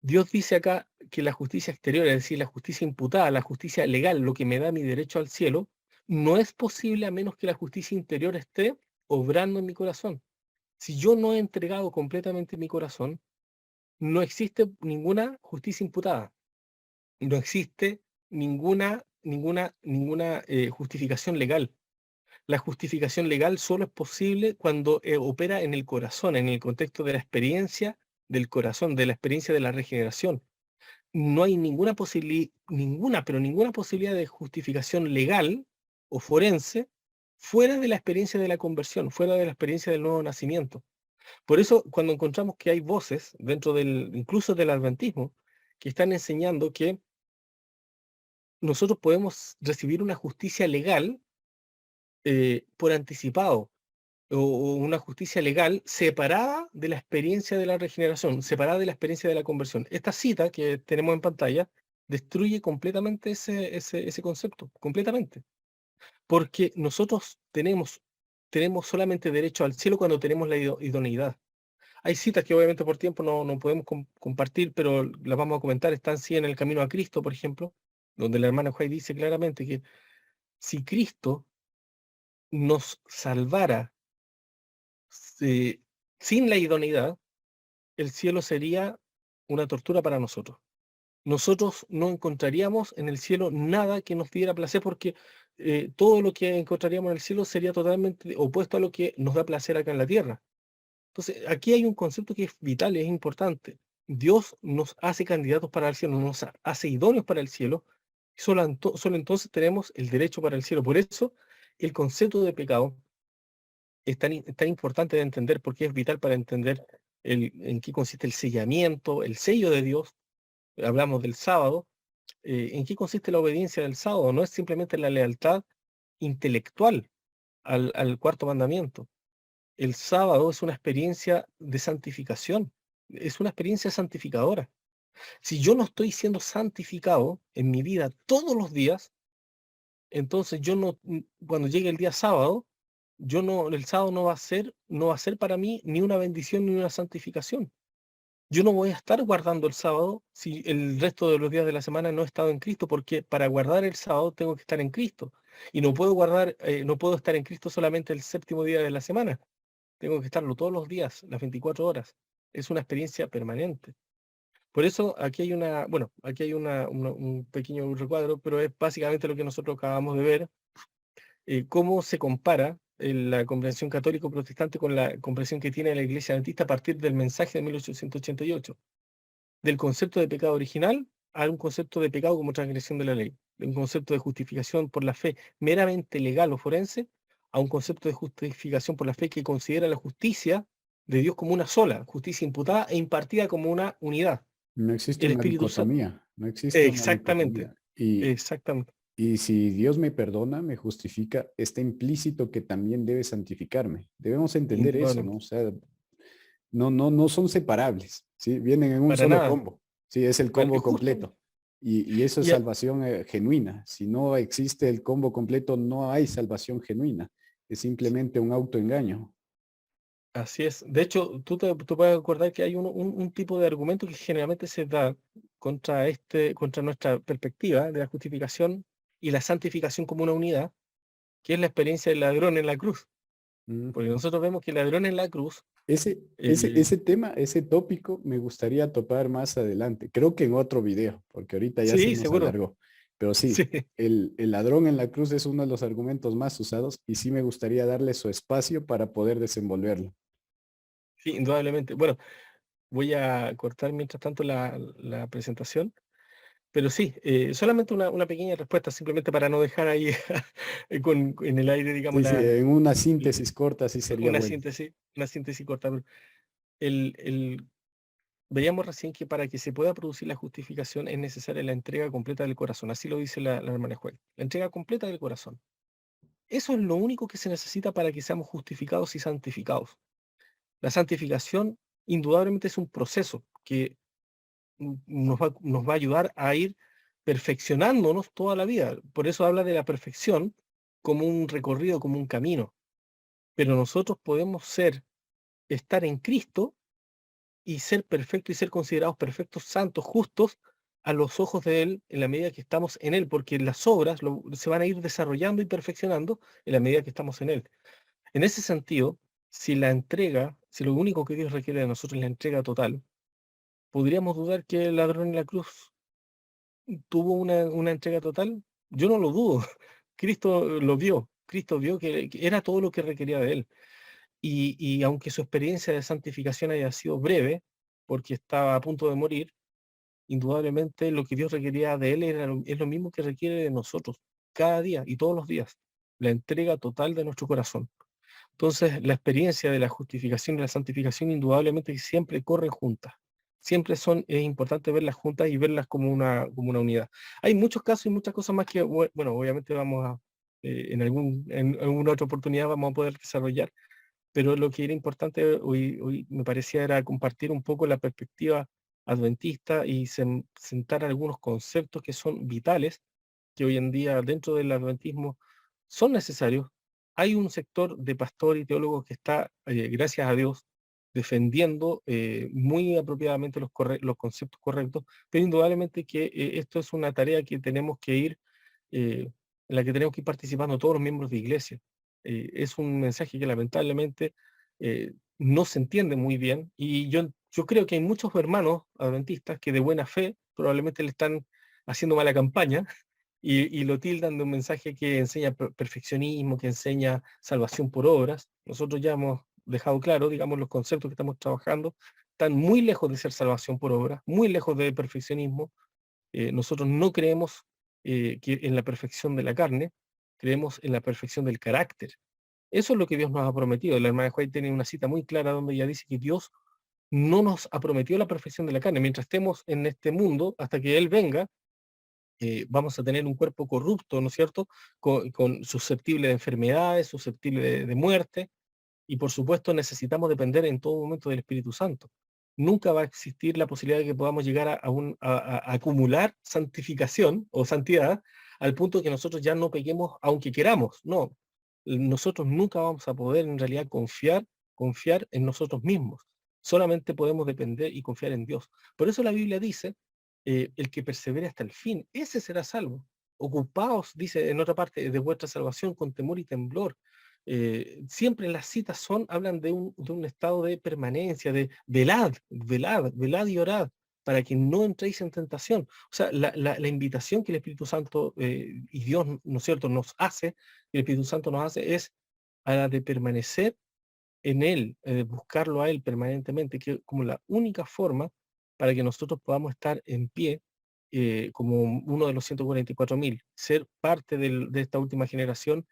Dios dice acá que la justicia exterior, es decir, la justicia imputada, la justicia legal, lo que me da mi derecho al cielo, no es posible a menos que la justicia interior esté obrando en mi corazón. Si yo no he entregado completamente mi corazón, no existe ninguna justicia imputada, no existe ninguna justificación legal. La justificación legal solo es posible cuando opera en el corazón, en el contexto de la experiencia del corazón, de la experiencia de la regeneración. No hay ninguna posibilidad de justificación legal o forense fuera de la experiencia de la conversión, fuera de la experiencia del nuevo nacimiento. Por eso, cuando encontramos que hay voces dentro incluso del adventismo, que están enseñando que nosotros podemos recibir una justicia legal por anticipado, o una justicia legal separada de la experiencia de la regeneración, separada de la experiencia de la conversión. Esta cita que tenemos en pantalla destruye completamente ese concepto, completamente. Porque nosotros tenemos solamente derecho al cielo cuando tenemos la idoneidad. Hay citas que obviamente por tiempo no podemos compartir, pero las vamos a comentar. Están sí en el Camino a Cristo, por ejemplo, donde la hermana Juárez dice claramente que si Cristo nos salvara eh, sin la idoneidad, el cielo sería una tortura para nosotros. Nosotros no encontraríamos en el cielo nada que nos diera placer porque todo lo que encontraríamos en el cielo sería totalmente opuesto a lo que nos da placer acá en la tierra. Entonces, aquí hay un concepto que es vital, es importante. Dios nos hace candidatos para el cielo, nos hace idóneos para el cielo, y solo entonces tenemos el derecho para el cielo. Por eso, el concepto de pecado es tan importante de entender porque es vital para entender en qué consiste el sellamiento, el sello de Dios. Hablamos del sábado. ¿En qué consiste la obediencia del sábado? No es simplemente la lealtad intelectual al cuarto mandamiento. El sábado es una experiencia de santificación, es una experiencia santificadora. Si yo no estoy siendo santificado en mi vida todos los días, entonces yo no, cuando llegue el día sábado, el sábado no va a ser para mí ni una bendición ni una santificación. Yo no voy a estar guardando el sábado si el resto de los días de la semana no he estado en Cristo, porque para guardar el sábado tengo que estar en Cristo. Y no puedo estar en Cristo solamente el séptimo día de la semana. Tengo que estarlo todos los días, las 24 horas. Es una experiencia permanente. Por eso aquí hay un pequeño recuadro, pero es básicamente lo que nosotros acabamos de ver, cómo se compara la comprensión católico-protestante con la comprensión que tiene la Iglesia Adventista a partir del mensaje de 1888, del concepto de pecado original a un concepto de pecado como transgresión de la ley, de un concepto de justificación por la fe meramente legal o forense, a un concepto de justificación por la fe que considera la justicia de Dios como una sola, justicia imputada e impartida como una unidad. No existe El una Espíritu Santo. dicotomía, no existe una Exactamente, dicotomía. exactamente. Y si Dios me perdona, me justifica, está implícito que también debe santificarme. Debemos entender eso, ¿no? O Indudablemente. sea, no son separables, ¿sí? Vienen en un Para solo nada. combo, ¿sí? Es el Y combo justo, completo. Y eso es y, salvación genuina. Si no existe el combo completo, no hay salvación genuina. Es simplemente un autoengaño. Así es. De hecho, tú puedes acordar que hay un tipo de argumento que generalmente se da contra nuestra perspectiva de la justificación y la santificación como una unidad, que es la experiencia del ladrón en la cruz. Mm. Porque nosotros vemos que el ladrón en la cruz, eh, Ese tema, ese tópico me gustaría topar más adelante. Creo que en otro video, porque ahorita ya se sí, nos seguro, alargó. Pero sí, sí, el ladrón en la cruz es uno de los argumentos más usados y sí me gustaría darle su espacio para poder desenvolverlo. sí, indudablemente. Bueno, voy a cortar mientras tanto la presentación, pero sí, solamente una pequeña respuesta, simplemente para no dejar ahí en el aire, digamos, Sí, sí, en una el- síntesis corta sí sería bueno. una síntesis corta. Pero el, el- veíamos recién que para que se pueda producir la justificación es necesaria la entrega completa del corazón, así lo dice la hermana Juez, la entrega completa del corazón. Eso es lo único que se necesita para que seamos justificados y santificados. La santificación indudablemente es un proceso que nos va a ayudar a ir perfeccionándonos toda la vida. Por eso habla de la perfección como un recorrido, como un camino. Pero nosotros podemos estar en Cristo y ser perfectos y ser considerados perfectos, santos, justos a los ojos de Él en la medida que estamos en Él, porque las obras se van a ir desarrollando y perfeccionando en la medida que estamos en Él. En ese sentido, si lo único que Dios requiere de nosotros es la entrega total, podríamos dudar que el ladrón en la cruz tuvo una entrega total. Yo no lo dudo. Cristo lo vio. Cristo vio que era todo lo que requería de él. Y aunque su experiencia de santificación haya sido breve, porque estaba a punto de morir, indudablemente lo que Dios requería de él es lo mismo que requiere de nosotros, cada día y todos los días, la entrega total de nuestro corazón. Entonces, la experiencia de la justificación y la santificación indudablemente siempre corren juntas. Siempre es importante verlas juntas y verlas como una unidad. Hay muchos casos y muchas cosas más que, bueno, obviamente en alguna otra oportunidad vamos a poder desarrollar, pero lo que era importante hoy me parecía era compartir un poco la perspectiva adventista y sentar algunos conceptos que son vitales, que hoy en día dentro del adventismo son necesarios. Hay un sector de pastor y teólogos que está, gracias a Dios, defendiendo muy apropiadamente los conceptos correctos, pero indudablemente que esto es una tarea que tenemos que ir, en la que tenemos que ir participando todos los miembros de iglesia. Es un mensaje que lamentablemente no se entiende muy bien y yo creo que hay muchos hermanos adventistas que de buena fe probablemente le están haciendo mala campaña y lo tildan de un mensaje que enseña perfeccionismo, que enseña salvación por obras. Nosotros ya hemos dejado claro, digamos, los conceptos que estamos trabajando están muy lejos de ser salvación por obras, muy lejos de perfeccionismo. Nosotros no creemos que en la perfección de la carne, creemos en la perfección del carácter. Eso es lo que Dios nos ha prometido. La hermana White tiene una cita muy clara donde ella dice que Dios no nos ha prometido la perfección de la carne. Mientras estemos en este mundo, hasta que Él venga, vamos a tener un cuerpo corrupto, ¿no es cierto? Susceptible de enfermedades, susceptible de muerte, y por supuesto necesitamos depender en todo momento del Espíritu Santo. Nunca va a existir la posibilidad de que podamos llegar a acumular santificación o santidad al punto que nosotros ya no pequemos aunque queramos. No, nosotros nunca vamos a poder en realidad confiar en nosotros mismos. Solamente podemos depender y confiar en Dios. Por eso la Biblia dice, el que persevere hasta el fin, ese será salvo. Ocupaos, dice en otra parte, de vuestra salvación con temor y temblor. Siempre las citas hablan de un estado de permanencia, de velad y orad, para que no entréis en tentación. O sea, la invitación que el Espíritu Santo y Dios, ¿no es cierto?, el Espíritu Santo nos hace es a la de permanecer en Él, buscarlo a Él permanentemente, que como la única forma para que nosotros podamos estar en pie como uno de los 144.000, ser parte de esta última generación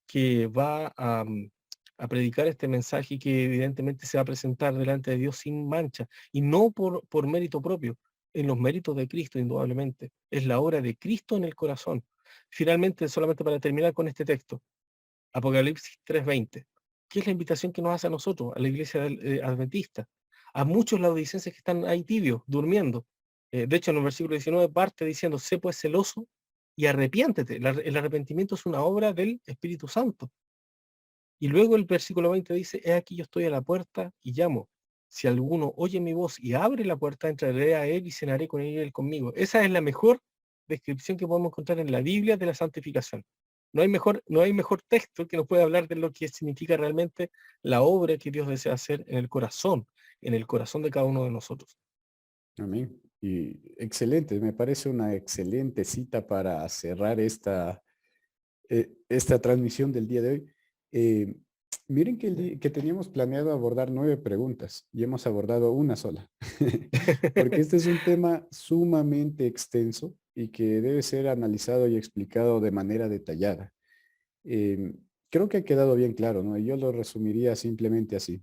que va a predicar este mensaje y que evidentemente se va a presentar delante de Dios sin mancha, y no por mérito propio, en los méritos de Cristo, indudablemente. Es la obra de Cristo en el corazón. Finalmente, solamente para terminar con este texto, Apocalipsis 3:20, ¿qué es la invitación que nos hace a nosotros, a la iglesia adventista? A muchos laodicenses que están ahí tibios, durmiendo. De hecho, en el versículo 19 parte diciendo, sé pues celoso y arrepiéntete. El arrepentimiento es una obra del Espíritu Santo. Y luego el versículo 20 dice, he aquí yo estoy a la puerta y llamo. Si alguno oye mi voz y abre la puerta, entraré a él y cenaré con él y él conmigo. Esa es la mejor descripción que podemos encontrar en la Biblia de la santificación. No hay mejor texto que nos pueda hablar de lo que significa realmente la obra que Dios desea hacer en el corazón de cada uno de nosotros. Amén. Y excelente, me parece una excelente cita para cerrar esta transmisión del día de hoy. Eh, Miren que, que teníamos planeado abordar 9 preguntas y hemos abordado una sola, porque este es un tema sumamente extenso y que debe ser analizado y explicado de manera detallada. Eh, Creo que ha quedado bien claro, ¿no? Y yo lo resumiría simplemente así.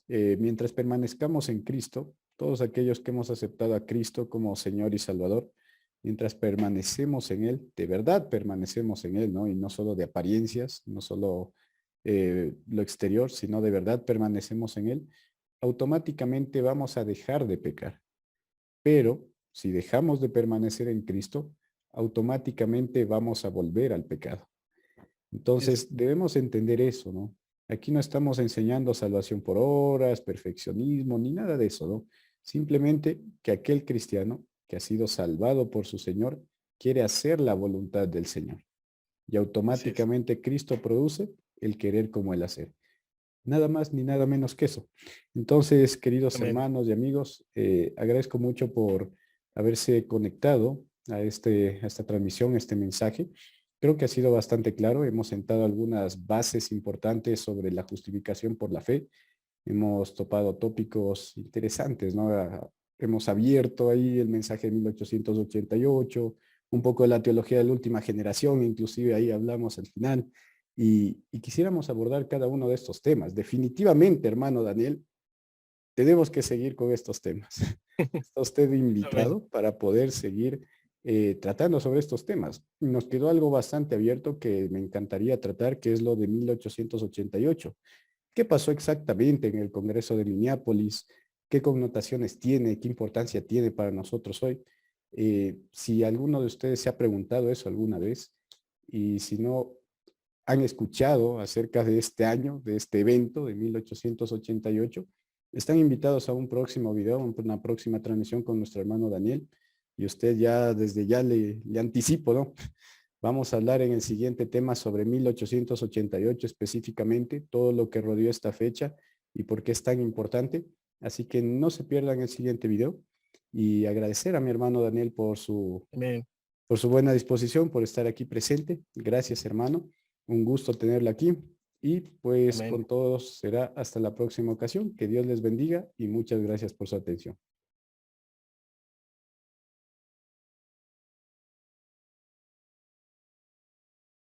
Mientras permanezcamos en Cristo, todos aquellos que hemos aceptado a Cristo como Señor y Salvador, mientras permanecemos en Él, de verdad permanecemos en Él, ¿no? Y no solo de apariencias, no solo lo exterior, sino de verdad permanecemos en Él, automáticamente vamos a dejar de pecar. Pero si dejamos de permanecer en Cristo, automáticamente vamos a volver al pecado. Es, Entonces, debemos entender eso, ¿no? Aquí no estamos enseñando salvación por obras, perfeccionismo, ni nada de eso, ¿no? Simplemente que aquel cristiano que ha sido salvado por su Señor quiere hacer la voluntad del Señor. Y así es. automáticamente Cristo produce el querer como el hacer. Nada más ni nada menos que eso. Entonces, queridos Amén. hermanos y amigos, agradezco mucho por haberse conectado a esta transmisión, a este mensaje. Creo que ha sido bastante claro. Hemos sentado algunas bases importantes sobre la justificación por la fe. Hemos topado tópicos interesantes, ¿no? Hemos abierto ahí el mensaje de 1888, un poco de la teología de la última generación, inclusive ahí hablamos al final. Y quisiéramos abordar cada uno de estos temas. Definitivamente, hermano Daniel, tenemos que seguir con estos temas. Está usted Amén. invitado para poder seguir tratando sobre estos temas. Nos quedó algo bastante abierto que me encantaría tratar, que es lo de 1888. ¿Qué pasó exactamente en el Congreso de Minneapolis? ¿Qué connotaciones tiene? ¿Qué importancia tiene para nosotros hoy? Si alguno de ustedes se ha preguntado eso alguna vez y si no, han escuchado acerca de este año, de este evento de 1888, están invitados a un próximo video, una próxima transmisión con nuestro hermano Daniel. Y usted ya, desde ya le anticipo, ¿no? Vamos a hablar en el siguiente tema sobre 1888 específicamente, todo lo que rodeó esta fecha y por qué es tan importante. Así que no se pierdan el siguiente video y agradecer a mi hermano Daniel Amén. por su buena disposición, por estar aquí presente. Gracias, hermano. Un gusto tenerla aquí. Y pues Amén. con todos será hasta la próxima ocasión. Que Dios les bendiga y muchas gracias por su atención.